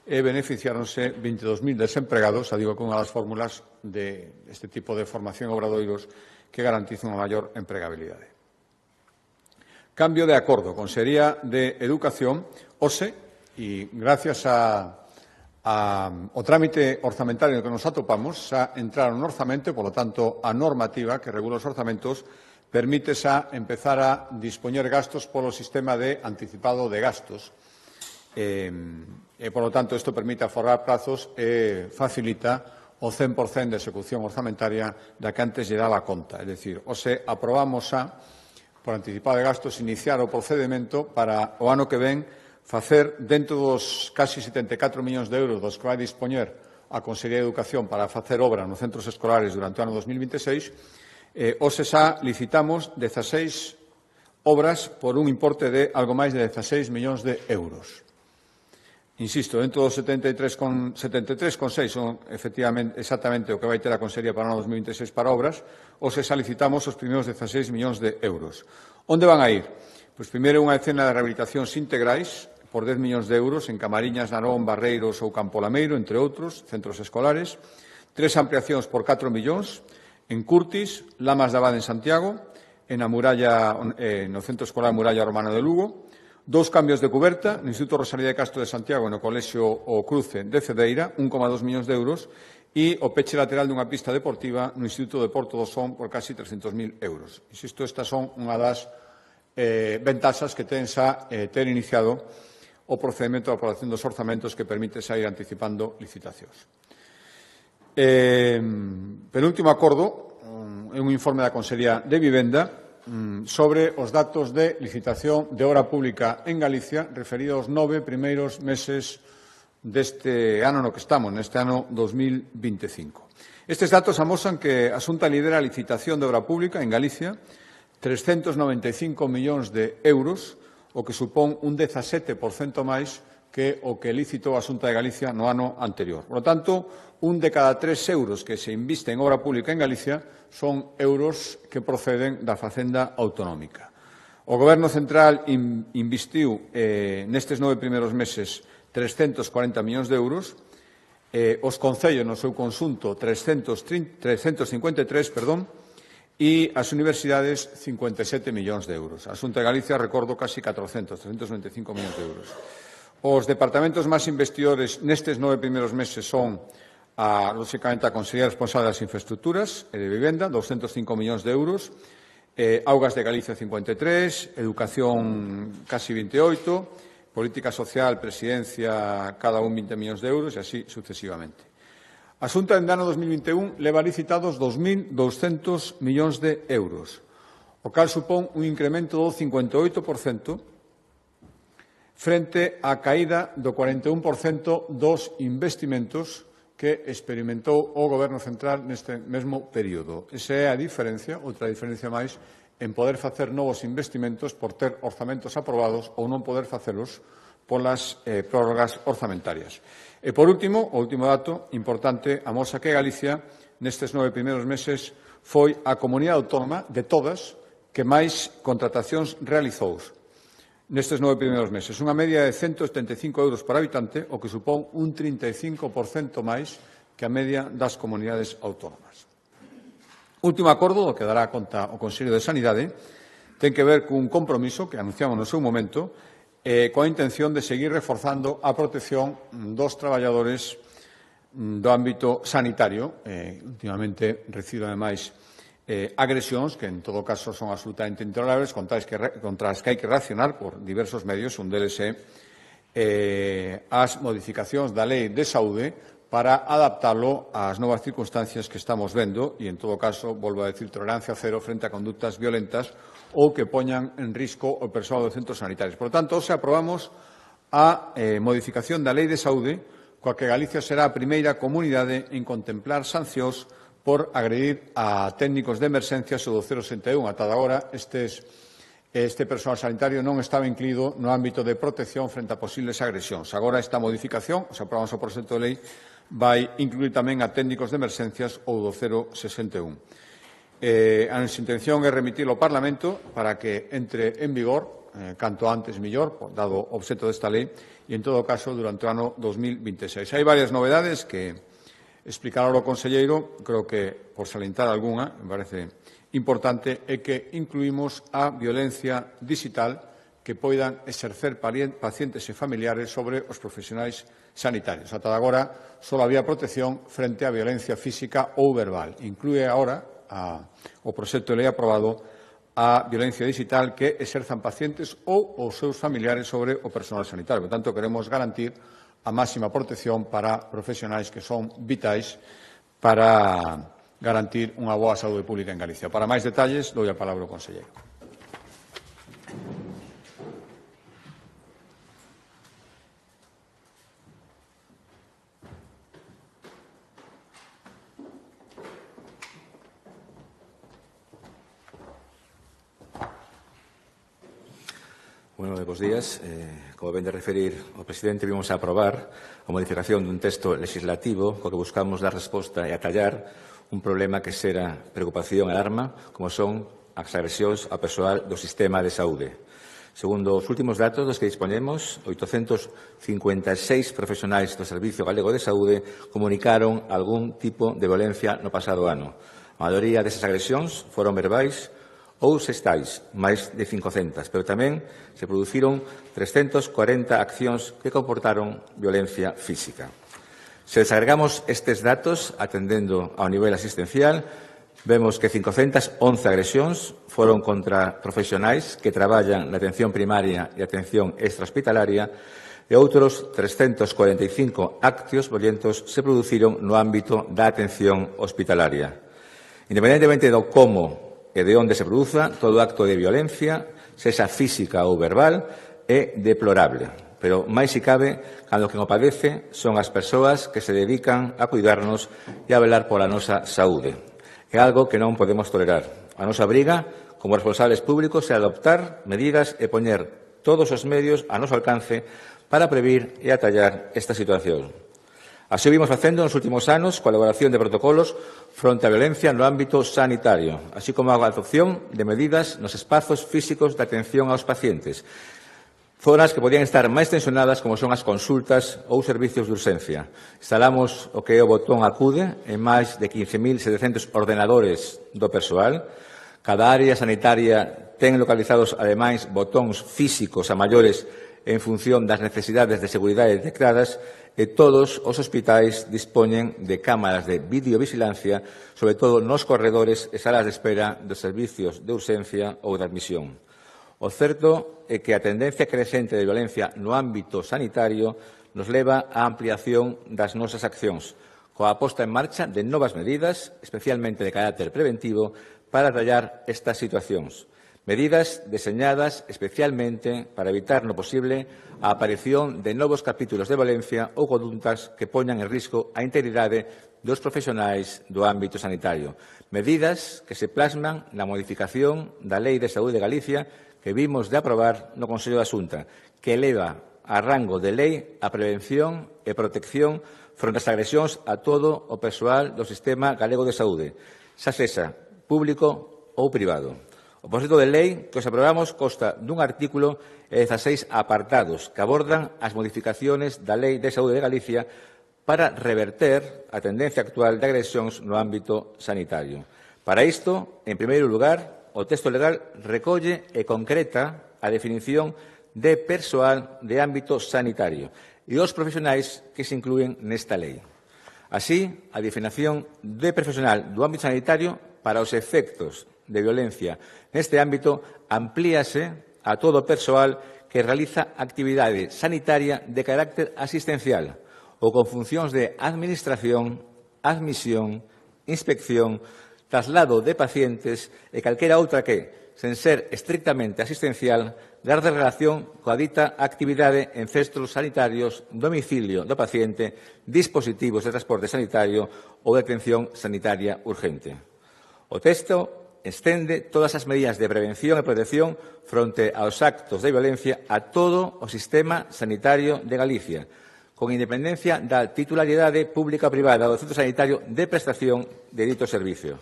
e beneficiáronse 22.000 desempregados, digo que unha das fórmulas deste tipo de formación obradoiros que garantiza unha maior empregabilidade. Cambio de acordo, Consellería de Educación, hoxe, e gracias ao trámite orzamentario que nos atopamos, xa entraron no orzamento, e, polo tanto, a normativa que regula os orzamentos permite xa empezar a dispoñer gastos polo sistema de anticipado de gastos. E, por lo tanto, isto permite aforrar prazos e facilita o 100% de execución orzamentaria da que antes lle daba conta. É dicir, hoxe aprobamos xa, por anticipado de gastos, iniciar o procedimento para o ano que ven facer, dentro dos casi 74 millóns de euros dos que vai dispoñer a Consellería de Educación para facer obra nos centros escolares durante o ano 2026, hoxe xa licitamos 16 obras por un importe de algo máis de 16 millóns de euros. Insisto, dentro dos 73,6 son exactamente o que vai ter a Consellería para o ano 2026 para obras, hoxe xa licitamos os primeiros 16 millóns de euros. Onde van a ir? Pois primeiro unha escena de rehabilitacións integrais por 10 millóns de euros en Camariñas, Narón, Barreiros ou Campo Lameiro, entre outros, centros escolares. 3 ampliacións por 4 millóns en Curtis, Lamas de Abade en Santiago, no Centro Escolar Muralla Romana de Lugo. 2 cambios de cuberta no Instituto Rosalía de Castro de Santiago e no Colexio O Cruce de Cedeira, 1,2 millóns de euros, e o peche lateral dunha pista deportiva no Instituto de Porto do Son por casi 300.000 euros. Insisto, estas son unha das ventaxas que ten xa ter iniciado o procedimento de aprobación dos orzamentos que permite xa ir anticipando licitacións. Penúltimo acordo é un informe da Consellería de Vivenda sobre os datos de licitación de obra pública en Galicia referido aos 9 primeiros meses deste ano no que estamos, neste ano 2025. Estes datos amosan que a Xunta lidera a licitación de obra pública en Galicia, 395 millóns de euros, o que supón un 17% máis que o que licitou a Xunta de Galicia no ano anterior. Por lo tanto, un de cada 3 euros que se inviste en obra pública en Galicia son euros que proceden da Facenda autonómica. O Goberno central investiu nestes 9 primeiros meses 340 millóns de euros, os concellos no seu conxunto 353, e as universidades 57 millóns de euros. A Xunta de Galicia, recordo, casi 395 millóns de euros. Os departamentos máis investidores nestes 9 primeiros meses son, lóxicamente, a Consellería responsable das Infraestructuras e de Vivenda, 205 millóns de euros, Augas de Galicia 53, Educación casi 28, Política Social, Presidencia, cada un 20 millóns de euros e así sucesivamente. A Xunta en ano 2021 leva licitados 2.200 millóns de euros, o cal supón un incremento do 58% frente á caída do 41% dos investimentos que experimentou o Goberno Central neste mesmo período. Esa é a diferencia, outra diferencia máis, en poder facer novos investimentos por ter orzamentos aprobados ou non poder facelos polas prórrogas orzamentarias. E, por último, o último dato importante, amosa que Galicia, nestes 9 primeiros meses, foi a comunidade autónoma de todas que máis contratacións realizou nestes 9 primeiros meses. Unha media de 175 euros por habitante, o que supón un 35% máis que a media das comunidades autónomas. Último acordo do que dará conta o Consello de Sanidade ten que ver cun compromiso que anunciamos no seu momento coa intención de seguir reforzando a protección dos traballadores do ámbito sanitario. Últimamente recibe, ademais, agresións que, en todo caso, son absolutamente intolerables contra as que hai que reaccionar por diversos medios. Un deles é as modificacións da Lei de Saúde para adaptalo ás novas circunstancias que estamos vendo e, en todo caso, volvo a decir, tolerancia cero frente a conductas violentas ou que poñan en risco o persoal dos centros sanitarios. Por tanto, hoxe aprobamos a modificación da Lei de Saúde, coa que Galicia será a primeira comunidade en contemplar sancións por agredir a técnicos de emerxencias ou do 061. Ata agora, este persoal sanitario non estaba incluído no ámbito de protección frente a posibles agresións. Agora, esta modificación, se aprobamos o proxecto de lei, vai incluir tamén a técnicos de emerxencias ou do 061. A nosa intención é remitilo ao Parlamento para que entre en vigor, canto antes mellor, dado o obxecto desta lei, e, en todo caso, durante o ano 2026. Hai varias novedades que explicar ao conselleiro, creo que, por salientar algunha, me parece importante, é que incluímos a violencia digital que poidan exercer pacientes e familiares sobre os profesionais sanitarios. Ata agora, só había protección frente á violencia física ou verbal. Inclúe agora o proxecto de lei aprobado a violencia digital que exerzan pacientes ou os seus familiares sobre o personal sanitario. Por tanto, queremos garantir a máxima protección para profesionais que son vitais para garantir unha boa saúde pública en Galicia. Para máis detalles, dou a palabra ao conselleiro. Bueno, bos días. Como ven de referir o presidente, vimos a aprobar a modificación dun texto legislativo co que buscamos dar resposta e atallar un problema que xera preocupación e alarma, como son as agresións ao persoal do sistema de saúde. Segundo os últimos datos dos que dispoñemos, 856 profesionais do Servicio Galego de Saúde comunicaron algún tipo de violencia no pasado ano. A maioría desas agresións foron verbais ou sextais, máis de 500, pero tamén se produciron 340 accións que comportaron violencia física. Se desagregamos estes datos, atendendo ao nivel asistencial, vemos que 511 agresións foron contra profesionais que traballan na atención primaria e atención extrahospitalaria e outros 345 actos violentos se produciron no ámbito da atención hospitalaria. Independentemente do como e de onde se produza, todo acto de violencia, sexa física ou verbal, é deplorable. Pero máis se cabe cando quen o padece son as persoas que se dedican a cuidarnos e a velar pola nosa saúde. É algo que non podemos tolerar. A nosa briga, como responsables públicos, é adoptar medidas e poñer todos os medios a noso alcance para previr e atallar esta situación. Así vimos facendo nos últimos anos coa elaboración de protocolos fronte á violencia no ámbito sanitario, así como a adopción de medidas nos espazos físicos de atención aos pacientes, zonas que podían estar máis tensionadas como son as consultas ou servicios de urxencia. Instalamos o que é o botón acude en máis de 15.700 ordenadores do persoal. Cada área sanitaria ten localizados, ademais, botóns físicos a maiores en función das necesidades de seguridade detectadas, e todos os hospitais dispoñen de cámaras de videovigilancia, sobre todo nos corredores e salas de espera dos servicios de urxencia ou de admisión. O certo é que a tendencia crecente de violencia no ámbito sanitario nos leva á ampliación das nosas accións, coa posta en marcha de novas medidas, especialmente de carácter preventivo, para atallar estas situacións. Medidas deseñadas especialmente para evitar no posible a aparición de novos capítulos de violencia ou condutas que poñan en risco a integridade dos profesionais do ámbito sanitario. Medidas que se plasman na modificación da Lei de Saúde de Galicia que vimos de aprobar no Consello da Xunta, que eleva a rango de lei a prevención e protección fronte ás agresións a todo o persoal do sistema galego de saúde, xa sexa público ou privado. O proxecto de lei que os aprobamos consta dun artículo e 16 apartados que abordan as modificaciones da Lei de Saúde de Galicia para reverter a tendencia actual de agresións no ámbito sanitario. Para isto, en primeiro lugar, o texto legal recolle e concreta a definición de persoal de ámbito sanitario e os profesionais que se inclúen nesta lei. Así, a definición de profesional do ámbito sanitario para os efectos de violencia neste ámbito amplíase a todo o persoal que realiza actividade sanitaria de carácter asistencial ou con funcións de administración, admisión, inspección, traslado de pacientes e calquera outra que, sen ser estrictamente asistencial, garde relación coa dita actividade en centros sanitarios, domicilio do paciente, dispositivos de transporte sanitario ou de atención sanitaria urgente. O texto estende todas as medidas de prevención e protección fronte aos actos de violencia a todo o sistema sanitario de Galicia, con independencia da titularidade pública ou privada do centro sanitario de prestación de dito servicio.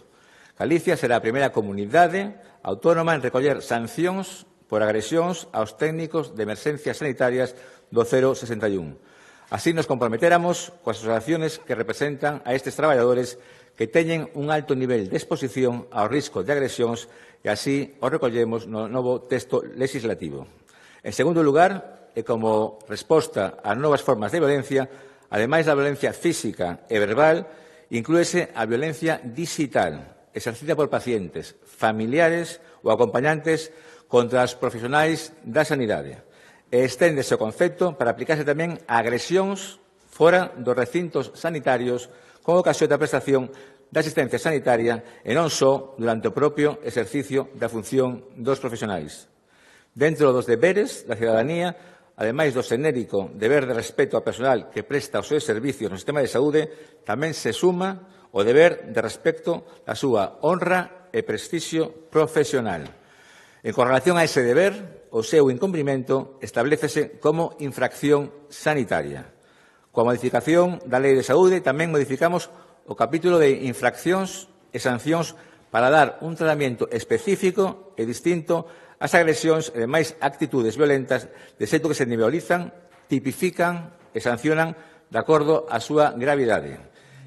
Galicia será a primeira comunidade autónoma en recoller sancións por agresións aos técnicos de emerxencias sanitarias do 061. Así nos comprometéramos coas asociacións que representan a estes traballadores que teñen un alto nivel de exposición ao risco de agresións e así o recollemos no novo texto legislativo. En segundo lugar, e como resposta ás novas formas de violencia, ademais da violencia física e verbal, inclúese a violencia digital, exercida por pacientes, familiares ou acompañantes contra os profesionais da sanidade. E esténdese o concepto para aplicarse tamén a agresións fora dos recintos sanitarios con ocasión da prestación da asistencia sanitaria e non só durante o propio exercicio da función dos profesionais. Dentro dos deberes da cidadanía, ademais do xenérico deber de respeto ao personal que presta os seus servicios no sistema de saúde, tamén se suma o deber de respecto á súa honra e prestixio profesional. En correlación a ese deber, o seu incumprimento establécese como infracción sanitaria. Coa modificación da Lei de Saúde tamén modificamos o capítulo de infraccións e sancións para dar un tratamento específico e distinto ás agresións e demais actitudes violentas de xeito que se nivelizan, tipifican e sancionan de acordo á súa gravidade.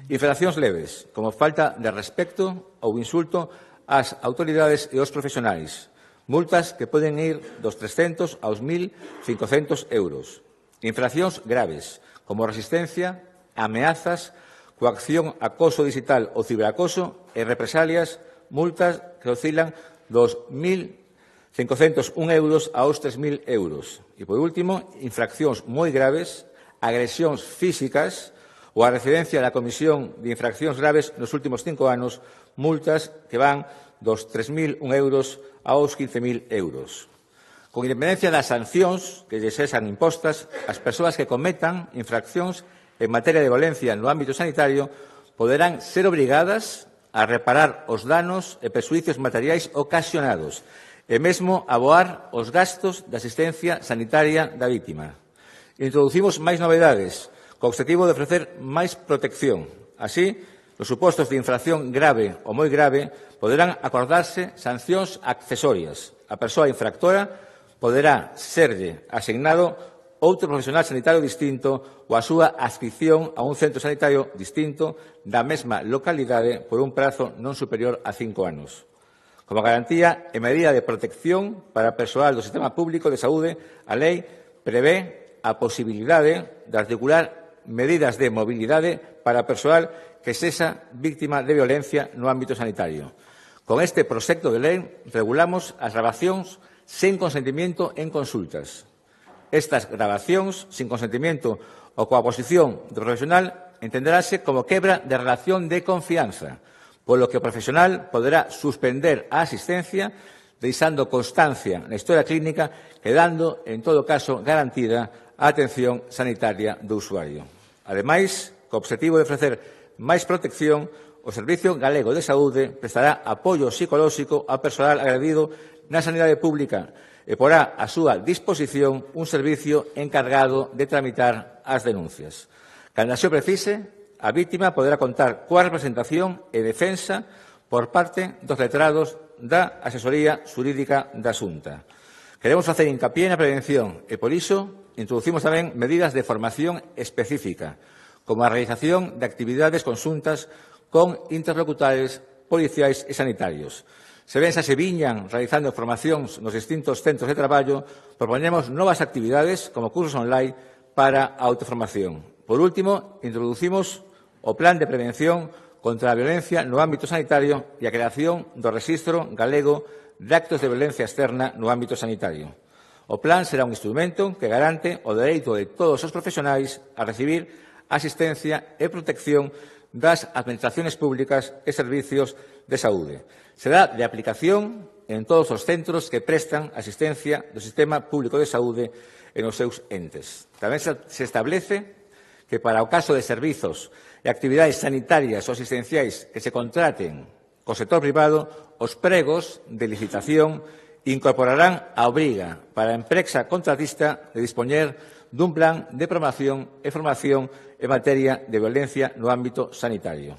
Infraccións leves, como falta de respecto ou insulto ás autoridades e aos profesionais. Multas que poden ir dos 300 aos 1.500 euros. Infraccións graves, como resistencia, ameazas, coacción, acoso digital ou ciberacoso e represalias, multas que oscilan dos 1.501 euros aos 3.000 euros. E, por último, infraccións moi graves, agresións físicas ou a residencia da Comisión de Infraccións Graves nos últimos 5 anos, multas que van dos 3.001 euros aos 15.000 euros. Con independencia das sancións que lles sexan impostas, as persoas que cometan infraccións en materia de violencia no ámbito sanitario poderán ser obrigadas a reparar os danos e perxuízos materiais ocasionados e mesmo aboar os gastos de asistencia sanitaria da vítima. Introducimos máis novedades, co objetivo de ofrecer máis protección. Así, nos supostos de infracción grave ou moi grave poderán acordarse sancións accesorias. A persoa infractora poderá serlle asignado outro profesional sanitario distinto ou a súa adscripción a un centro sanitario distinto da mesma localidade por un prazo non superior a 5 anos. Como garantía e medida de protección para o persoal do sistema público de saúde, a lei prevé a posibilidade de articular medidas de mobilidade para persoal que sexa víctima de violencia no ámbito sanitario. Con este proxecto de lei regulamos as grabacións sen consentimento en consultas. Estas grabacións sin consentimento ou coa posición do profesional entenderase como quebra de relación de confianza, polo que o profesional poderá suspender a asistencia deixando constancia na historia clínica, quedando, en todo caso, garantida a atención sanitaria do usuario. Ademais, co obxectivo de ofrecer máis protección, o Servicio Galego de Saúde prestará apoio psicolóxico ao persoal agredido na sanidade pública e porá a súa disposición un servicio encargado de tramitar as denuncias. Cando así o precise, a vítima poderá contar coa representación e defensa por parte dos letrados da Asesoría Xurídica da Xunta. Queremos facer hincapié na prevención e, por iso, introducimos tamén medidas de formación específica, como a realización de actividades conxuntas con interlocutores policiais e sanitarios. Se ben xa se viñan realizando formacións nos distintos centros de traballo, proponemos novas actividades como cursos online para a autoformación. Por último, introducimos o Plan de Prevención contra a violencia no ámbito sanitario e a creación do Rexistro Galego de Actos de Violencia Externa no ámbito sanitario. O plan será un instrumento que garante o dereito de todos os profesionais a recibir asistencia e protección das administracións públicas e servicios de saúde. Será de aplicación en todos os centros que prestan asistencia do Sistema Público de Saúde e nos seus entes. Tamén se establece que para o caso de servizos e actividades sanitarias ou asistenciais que se contraten co sector privado, os pregos de licitación incorporarán a obriga para a empresa contratista de dispoñer dun plan de promoción e formación en materia de violencia no ámbito sanitario.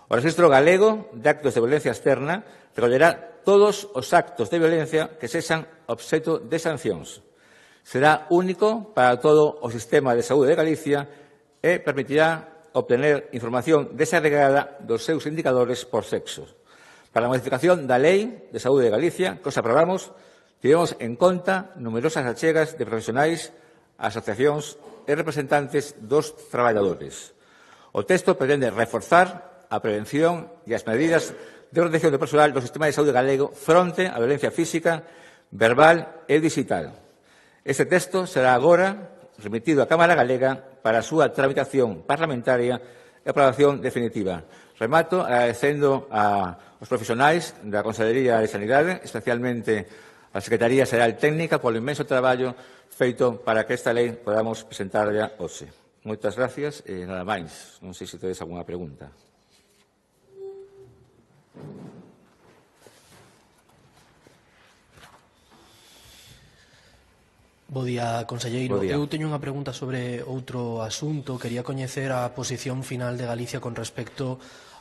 O Rexistro Galego de Actos de Violencia Externa recollerá todos os actos de violencia que sexan obxeto de sancións. Será único para todo o sistema de saúde de Galicia e permitirá obtener información desagregada dos seus indicadores por sexo. Para a modificación da Lei de Saúde de Galicia, que os aprobamos, tivemos en conta numerosas achegas de profesionais, asociacións e representantes dos traballadores. O texto pretende reforzar a prevención e as medidas de protección do persoal do sistema de saúde galego fronte á violencia física, verbal e digital. Este texto será agora remitido á Cámara Galega para a súa tramitación parlamentaria e aprobación definitiva. Remato agradecendo aos profesionais da Consellería de Sanidade, especialmente a Secretaría Xeral Técnica, polo inmenso traballo feito para que esta lei podamos presentarla hoxe. Moitas gracias e nada máis. Non sei se tedes algunha pregunta. Bo día, conselleiro. Eu teño unha pregunta sobre outro asunto. Quería coñecer a posición final de Galicia con respecto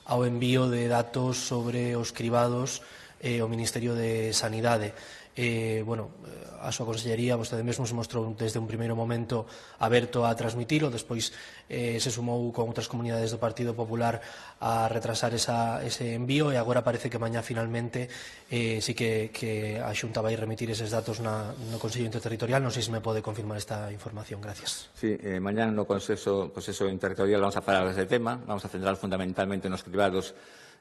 ao envío de datos sobre os cribados ao Ministerio de Sanidade. A súa consellería, vostede mesmo se mostrou desde un primeiro momento aberto a transmitilo, despois se sumou con outras comunidades do Partido Popular a retrasar ese envío e agora parece que mañá finalmente sí que a Xunta vai remitir eses datos no Consello Interterritorial. Non sei se me pode confirmar esta información. Gracias. Sí, mañá no Consello Interterritorial vamos a falar deste tema, vamos a centrar fundamentalmente nos cribados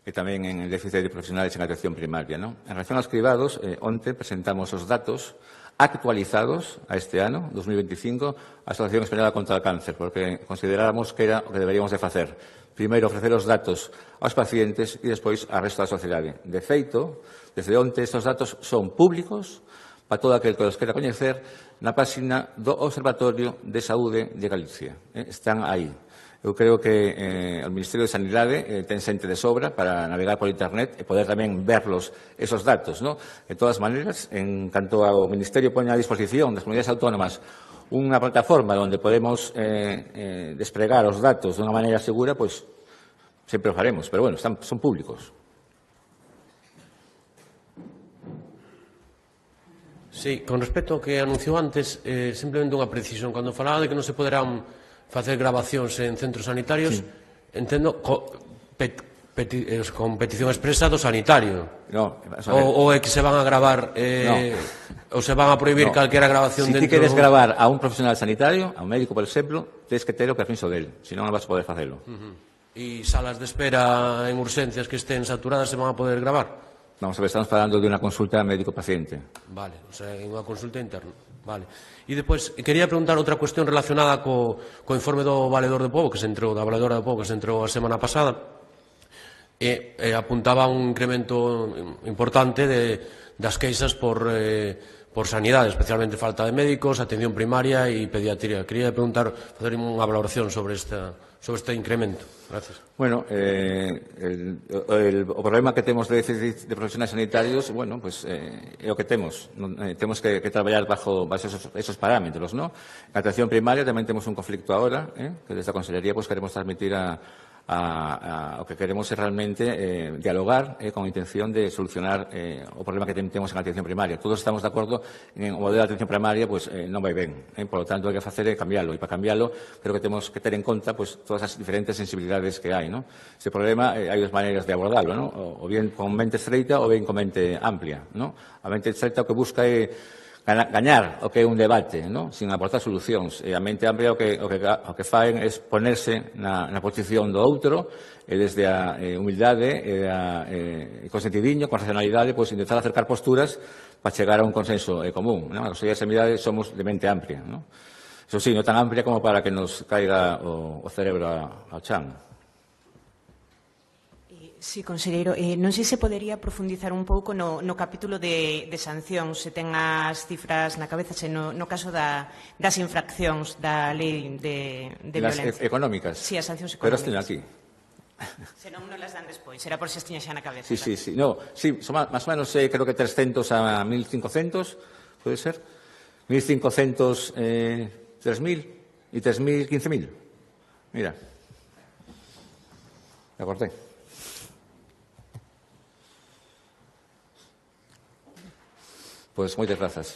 e tamén en el déficit de profesionales en atención primaria. En relación aos cribados, onte presentamos os datos actualizados a este ano, 2025, a Asociación Española contra o Cáncer, porque consideráramos que era o que deberíamos de facer. Primeiro, ofrecer os datos aos pacientes e despois ao resto da sociedade. De feito, desde onte, estes datos son públicos para todo aquel que os quera coñecer na páxina do Observatorio de Saúde de Galicia. Están aí. Eu creo que o Ministerio de Sanidade ten xente de sobra para navegar por internet e poder tamén verlos esos datos. De todas maneiras, en canto ao Ministerio pone a disposición das comunidades autónomas unha plataforma onde podemos despregar os datos de unha maneira segura, pois sempre o faremos. Pero, bueno, son públicos. Sí, con respecto ao que anunciou antes, simplemente unha precisión. Cando falaba de que non se poderán facer grabacións en centros sanitarios, entendo con petición expresa do sanitario. No, ou é que se van a gravar ou se van a prohibir calquera grabación dentro... Si ti queres gravar a un profesional sanitario, a un médico, por exemplo, tens que ter o permiso del, senón non vas a poder facelo. E salas de espera en urxencias que estén saturadas se van a poder gravar? Vamos a ver, estamos falando de unha consulta médico-paciente. Vale, o sea, en unha consulta interna. Vale. E depois, quería preguntar outra cuestión relacionada co informe do Valedor do Pobo, da Valedora do Pobo, que se entrou a semana pasada, e apuntaba un incremento importante das queixas por sanidade, especialmente falta de médicos, atención primaria e pediatría. Quería preguntar, facer unha valoración sobre este incremento. Gracias. Bueno, o problema que temos de déficit de profesionais sanitarios, bueno, pues é o que temos. Temos que traballar bajo esos parámetros, ¿no? En atención primaria tamén temos un conflicto agora, que desde a Consellería pues queremos transmitir o que queremos é realmente dialogar con a intención de solucionar o problema que temos en atención primaria. Todos estamos de acordo en o modelo de atención primaria pues non vai ben. Por lo tanto, hai que facer é cambiarlo. E para cambiarlo, creo que temos que ter en conta pues todas as diferentes sensibilidades que hai, ¿no? Ese problema hai dos maneiras de abordarlo, ¿no? O bien con mente estreita ou bien con mente amplia, ¿no? A mente estreita o que busca é gañar o que é un debate, ¿no? Sin aportar solucións. E a mente amplia o que faen é ponerse na posición do outro e desde a humildade e con sentidiño, con racionalidade, pois intentar acercar posturas para chegar a un consenso común, ¿no? A Consellería de Sanidade somos de mente amplia, ¿no? Eso sí, no tan amplia como para que nos caiga o cerebro ao chan. Sí, conselleiro, non sei se podería profundizar un pouco no capítulo de sancións, se ten as cifras na cabeza, se no caso das infraccións da lei de violencia. Las económicas? Sí, as sancións Pero económicas. as teño aquí. Se non las dan despois, era por se as tiña xa na cabeza. Sí, sí, sí. No, sí, son más o menos, creo que 300 a 1.500, puede ser. 1.500, 3.000 y 3.000, 15.000. Mira. Me acordé. Pues moitas grazas.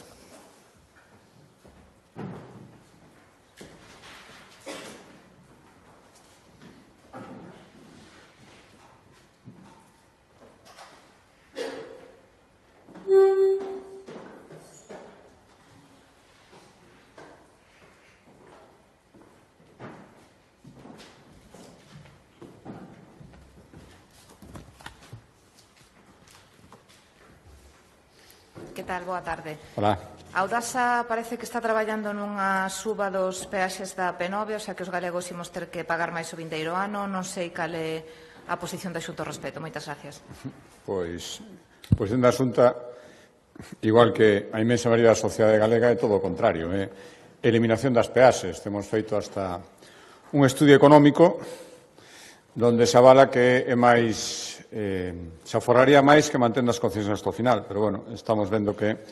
Que tal? Boa tarde. Hola. A Audasa parece que está traballando nunha suba dos peaxes da P9, o sea que os galegos imos ter que pagar máis o vindeiro ano. Non sei cal é a posición da Xunta ao respecto. Moitas gracias. Pois dentro da Xunta, igual que a inmensa maioría da sociedade galega, é todo o contrario. Eliminación das peaxes. Temos feito hasta un estudio económico donde se avala que é máis se aforraría máis que mantendo as concesións hasta o final, pero, bueno, estamos vendo que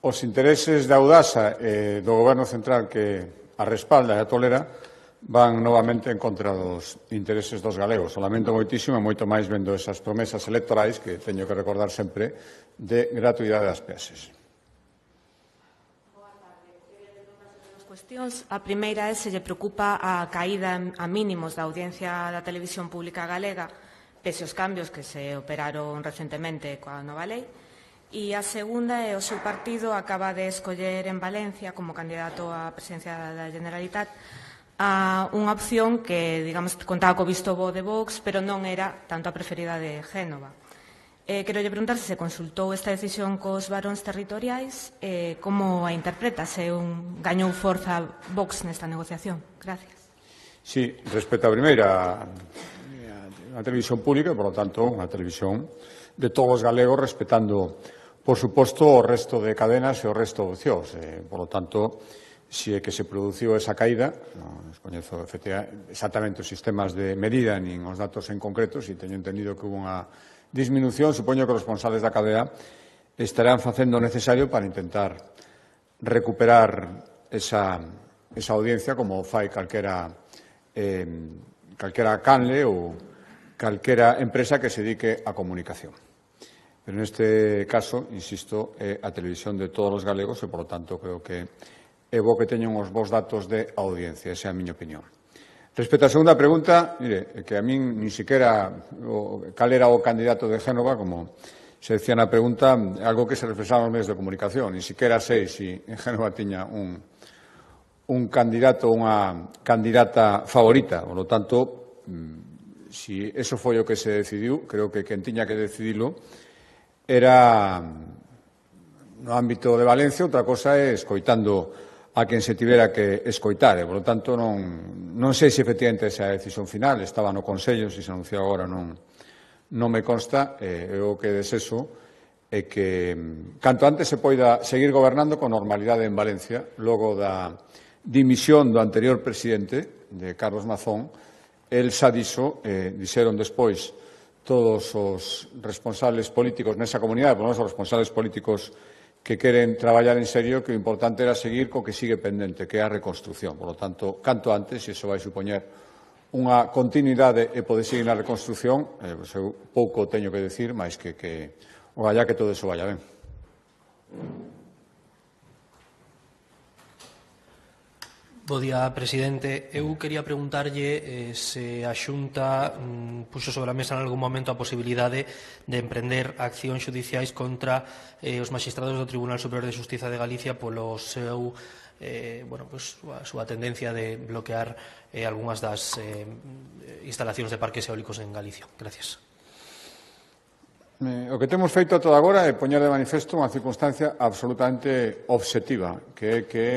os intereses da Audasa e do Goberno Central que a respalda e a tolera van novamente en contra dos intereses dos galegos. O lamento moitísimo e moito máis vendo esas promesas electorais que teño que recordar sempre de gratuidade das peaxes. A primeira é se lle preocupa a caída a mínimos da audiencia da televisión pública galega, pese aos cambios que se operaron recentemente coa nova lei. E a segunda é o seu partido acaba de escoller en Valencia como candidato á presidencia da Generalitat a unha opción que, digamos, contaba co visto bo de Vox, pero non era tanto a preferida de Génova. Quero lle preguntar se consultou esta decisión cos baróns territoriais, como a interpreta, se gañou forza Vox nesta negociación. Gracias. Sí, respecto a primeira, a televisión pública, e, por lo tanto, unha televisión de todos os galegos, respetando, por suposto, o resto de cadenas e o resto de opcións. Por lo tanto, si é que se produciu esa caída, non descoñezo exactamente os sistemas de medida nin os datos en concreto, si teño entendido que hubo unha disminución, supoño que os responsables da cadea estarán facendo o necesario para intentar recuperar esa audiencia como fai calquera canle ou calquera empresa que se dedique á comunicación. Pero neste caso, insisto, é a televisión de todos os galegos e, por lo tanto, creo que é bo que teñan os bons datos de audiencia. Esa é a miña opinión. Respecto á segunda pregunta, mire, que a min ni siquiera cal era o candidato de Génova, como se decía na pregunta, algo que se reflexaba nos medios de comunicación. Ni siquiera sei se en Génova tiña un candidato ou unha candidata favorita. Por lo tanto, se eso foi o que se decidiu, creo que quen tiña que decidilo era no ámbito de Valencia. Outra cosa é escoitando a quen se tivera que escoitar. Por lo tanto, non sei se efectivamente esa decisión final estaba no Consello, se anunciou agora non me consta. O que deseso é que canto antes se poida seguir gobernando con normalidade en Valencia, logo da dimisión do anterior presidente, de Carlos Mazón. El xa dixo, dixeron despois todos os responsables políticos nesa comunidade, por lo menos os responsables políticos que queren traballar en serio, que o importante era seguir co que sigue pendente, que é a reconstrucción. Por lo tanto, canto antes, se iso vai supoñer unha continuidade e poder seguir na reconstrucción, eu pouco teño que decir, máis que ojalá que todo iso vaya ben. Bo día, presidente. Eu quería preguntarlle se a Xunta puxo sobre a mesa en algún momento a posibilidade de emprender accións xudiciais contra os magistrados do Tribunal Superior de Xustiza de Galicia polo seu a súa tendencia de bloquear algunhas das instalacións de parques eólicos en Galicia. Gracias. O que temos feito ata agora é poñer de manifesto unha circunstancia absolutamente obxectiva, que é que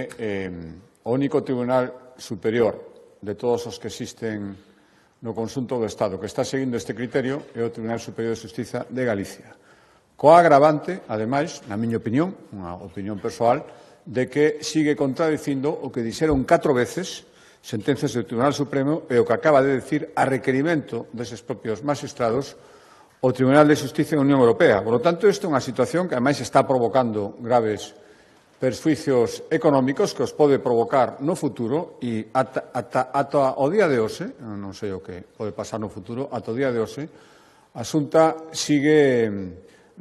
o único Tribunal Superior de todos os que existen no conxunto do Estado que está seguindo este criterio é o Tribunal Superior de Xustiza de Galicia. Coa agravante, ademais, na miña opinión, unha opinión persoal, de que sigue contradicindo o que dixeron 4 veces sentencias do Tribunal Supremo e o que acaba de decir a requerimento deses propios magistrados o Tribunal de Xustiza da Unión Europea. Por lo tanto, isto é unha situación que, ademais, está provocando graves perxuicios económicos que os pode provocar no futuro e ata o día de hoxe, non sei o que pode pasar no futuro, ata o día de hoxe, a Xunta sigue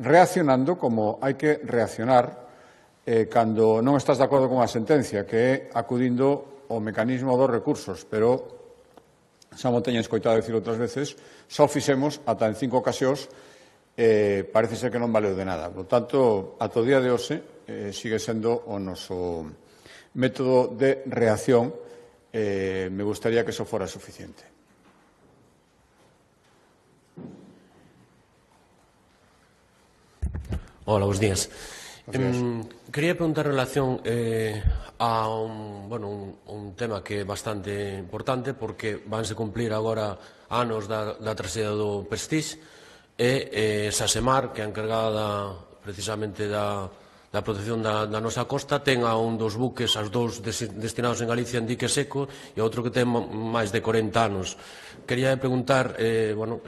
reaccionando como hai que reaccionar cando non estás de acordo con a sentencia, que é acudindo ao mecanismo dos recursos, pero xa mo teñen escoitado decir outras veces, xa o fixemos ata en 5 ocasións, parece ser que non valeu de nada. Por tanto, ata o día de hoxe sigue sendo o noso método de reacción. Me gustaría que eso fora suficiente. Hola, buenos días. Quería preguntar en relación a un tema que é bastante importante, porque vanse cumplir agora anos da traxedia do Prestige e Sasemar, que é encargada precisamente da protección da nosa costa, ten a un dos buques, as dous destinados en Galicia en dique seco e outro que ten máis de 40 anos. Quería preguntar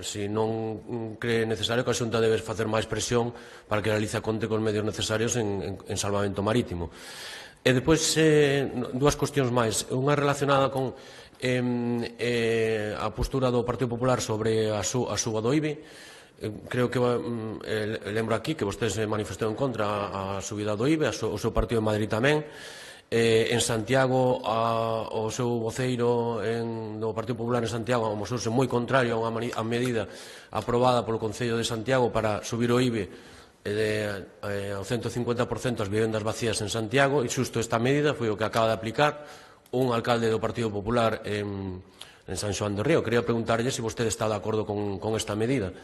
se non cree necesario que a Xunta debe facer máis presión para que Galicia conte con medios necesarios en salvamento marítimo. E depois, dúas cuestións máis. Unha relacionada con a postura do Partido Popular sobre a suba do IBI. Creo que lembro aquí que vostede se manifestou en contra a subida do IBE, o seu partido en Madrid tamén. En Santiago, o seu voceiro do Partido Popular en Santiago amosouse moi contrario a unha medida aprobada polo Concello de Santiago para subir o IBE ao 150% as vivendas vacías en Santiago, e xusto esta medida foi o que acaba de aplicar un alcalde do Partido Popular en San Xoán do Río. Quería preguntarlle se vostede está de acordo con esta medida.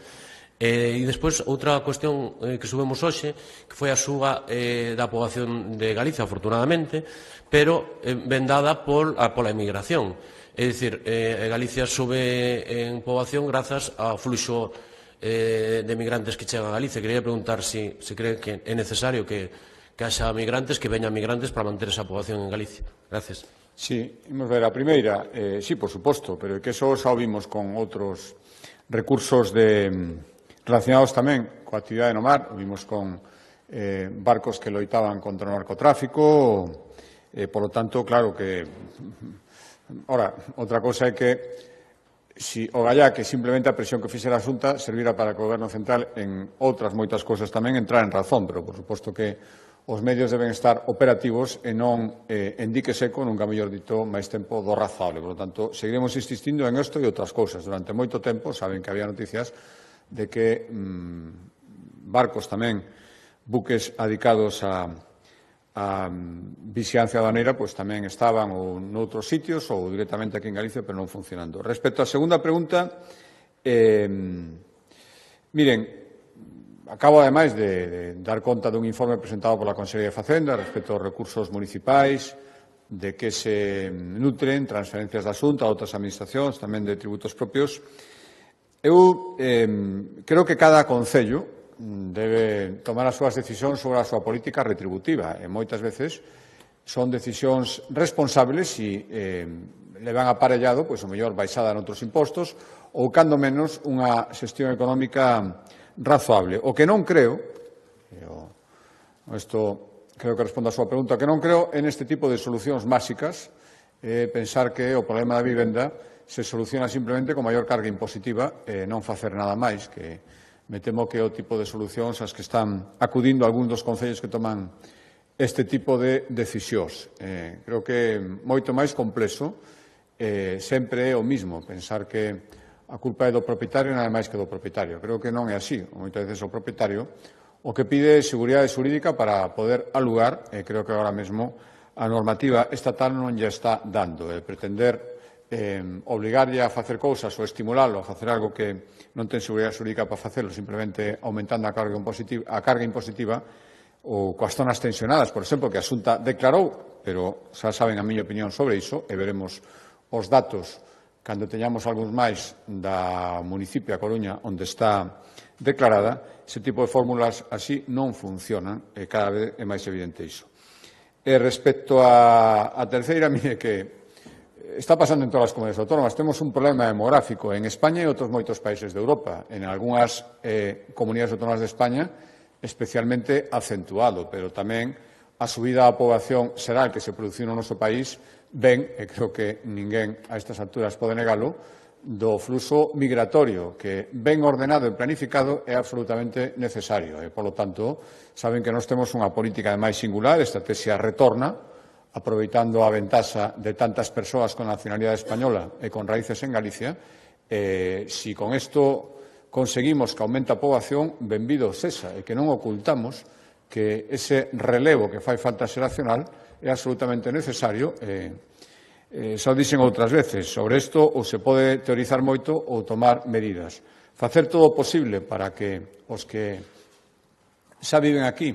E despois, outra cuestión que subemos hoxe, que foi a suba da poboación de Galicia, afortunadamente, pero vendada pola emigración. É dicir, Galicia sube en poboación grazas ao fluxo de migrantes que chegan a Galicia. Quería preguntar se cree que é necesario que haxa migrantes, que veñan migrantes para manter esa poboación en Galicia. Gracias. Sí, imos ver a primeira. Sí, por suposto, pero que eso xa o vimos con outros recursos relacionados tamén coa actividade no mar. O vimos con barcos que loitaban contra o narcotráfico. Por lo tanto, claro que... Ora, outra cosa é que si o gallá que simplemente a presión que fixera a Xunta servira para que o Goberno Central en outras moitas cousas tamén entrar en razón, pero por suposto que os medios deben estar operativos e non en dique seco, nunca mellor dito, máis tempo do razoable. Por lo tanto, seguiremos insistindo en isto e outras cousas. Durante moito tempo, saben que había noticias de que barcos tamén, buques adicados a vixiancia aduaneira, pois tamén estaban ou noutros sitios ou directamente aquí en Galicia, pero non funcionando. Respecto á segunda pregunta, miren, acabo, ademais, de dar conta dun informe presentado pola Consellería de Facenda respecto aos recursos municipais, de que se nutren transferencias da Xunta a outras administracións, tamén de tributos propios. Eu creo que cada concello debe tomar as súas decisións sobre a súa política retributiva e moitas veces son decisións responsables e levan aparellado, pois, o mellor baixada noutros impostos ou, cando menos, unha xestión económica razoable. O que non creo, isto creo que respondo a súa pregunta, o que non creo en este tipo de solucións máxicas é pensar que o problema da vivenda se soluciona simplemente con maior carga impositiva e non facer nada máis, que me temo que é o tipo de solucións ás que están acudindo algúns dos concellos que toman este tipo de decisións. Creo que é moito máis complexo, sempre é o mismo, pensar que a culpa é do propietario nada máis que do propietario. Creo que non é así. Moitas veces o propietario o que pide é seguridade xurídica para poder alugar, e creo que agora mesmo a normativa estatal non lle está dando. Pretender obligarlle a facer cousas ou estimulalo a facer algo que non ten seguridade xurídica para facelo, simplemente aumentando a carga impositiva ou coas zonas tensionadas, por exemplo, que a Xunta declarou, pero xa saben a miña opinión sobre iso, e veremos os datos cando teñamos algúns máis da municipio a Coruña onde está declarada, ese tipo de fórmulas así non funcionan e cada vez é máis evidente iso. E respecto á terceira, mire que está pasando en todas as comunidades autónomas. Temos un problema demográfico en España e outros moitos países de Europa. En algunhas comunidades autónomas de España especialmente acentuado, pero tamén a subida da poboación xeral que se produciu no noso país ven, e creo que ninguén a estas alturas pode negalo, do fluxo migratorio que ben ordenado e planificado é absolutamente necesario. E, polo tanto, saben que nós temos unha política de máis singular, estrategia retorna, aproveitando a ventaxa de tantas persoas con nacionalidade española e con raíces en Galicia. Si con isto conseguimos que aumente a poboación, benvido sexa, e que non ocultamos que ese relevo que fai falta xeracional é absolutamente necesario. Xa o dixen outras veces, sobre isto ou se pode teorizar moito ou tomar medidas. Facer todo o posible para que os que xa viven aquí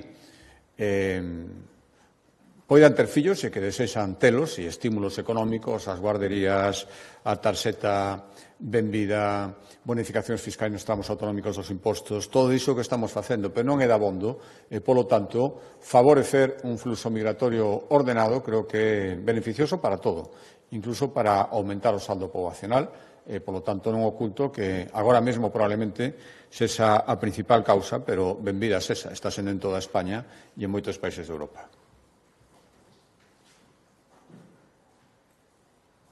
poidan ter fillos e que desexan telos e estímulos económicos, as guarderías, a tarxeta benvida, bonificacións fiscais nos tramos autonómicos dos impostos, todo iso que estamos facendo, pero non é dabondo e, polo tanto, favorecer un fluxo migratorio ordenado creo que é beneficioso para todo, incluso para aumentar o saldo poboacional e, polo tanto, non oculto que agora mesmo probablemente sexa a principal causa, pero benvida sexa, está sendo en toda España e en moitos países de Europa.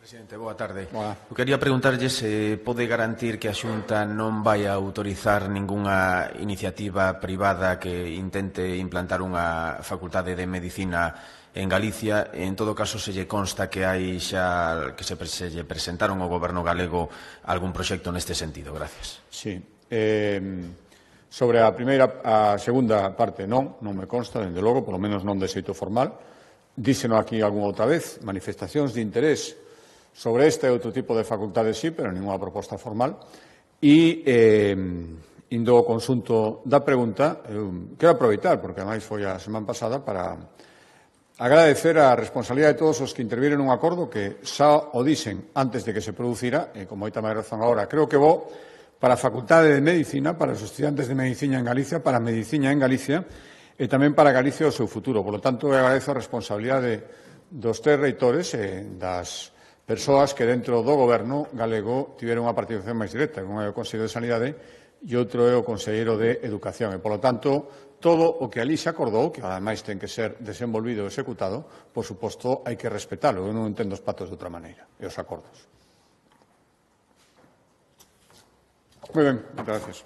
Presidente, boa tarde. Eu quería preguntarlle se pode garantir que a Xunta non vai a autorizar ningunha iniciativa privada que intente implantar unha facultade de medicina en Galicia. En todo caso, se lle consta que hai xa que se lle presentaron ao Goberno galego algún proxecto neste sentido. Gracias. Sí. Sobre a segunda parte non me consta, dende logo, polo menos non de xeito formal. Díxeno aquí algunha outra vez, manifestacións de interés sobre este outro tipo de facultades sí, pero ninguna proposta formal. E, indo ao consunto da pregunta, quero aproveitar, porque ademais foi a semana pasada, para agradecer a responsabilidade de todos os que interviron nun acordo que xa o dixen antes de que se producira, e con moita máis razón agora, creo que vou para a Facultade de Medicina, para os estudiantes de Medicina en Galicia, para a Medicina en Galicia, e tamén para Galicia o seu futuro. Por lo tanto, agradezo a responsabilidade dos tres reitores e das persoas que dentro do Goberno galego tiveron unha participación máis directa, un é o Conselleiro de Sanidade e outro é o Conselleiro de Educación. E, polo tanto, todo o que ali se acordou, que ademais ten que ser desenvolvido e executado, por suposto, hai que respetalo. Eu non entendo os pactos de outra maneira, e os acordos. Moi ben, moitas gracias.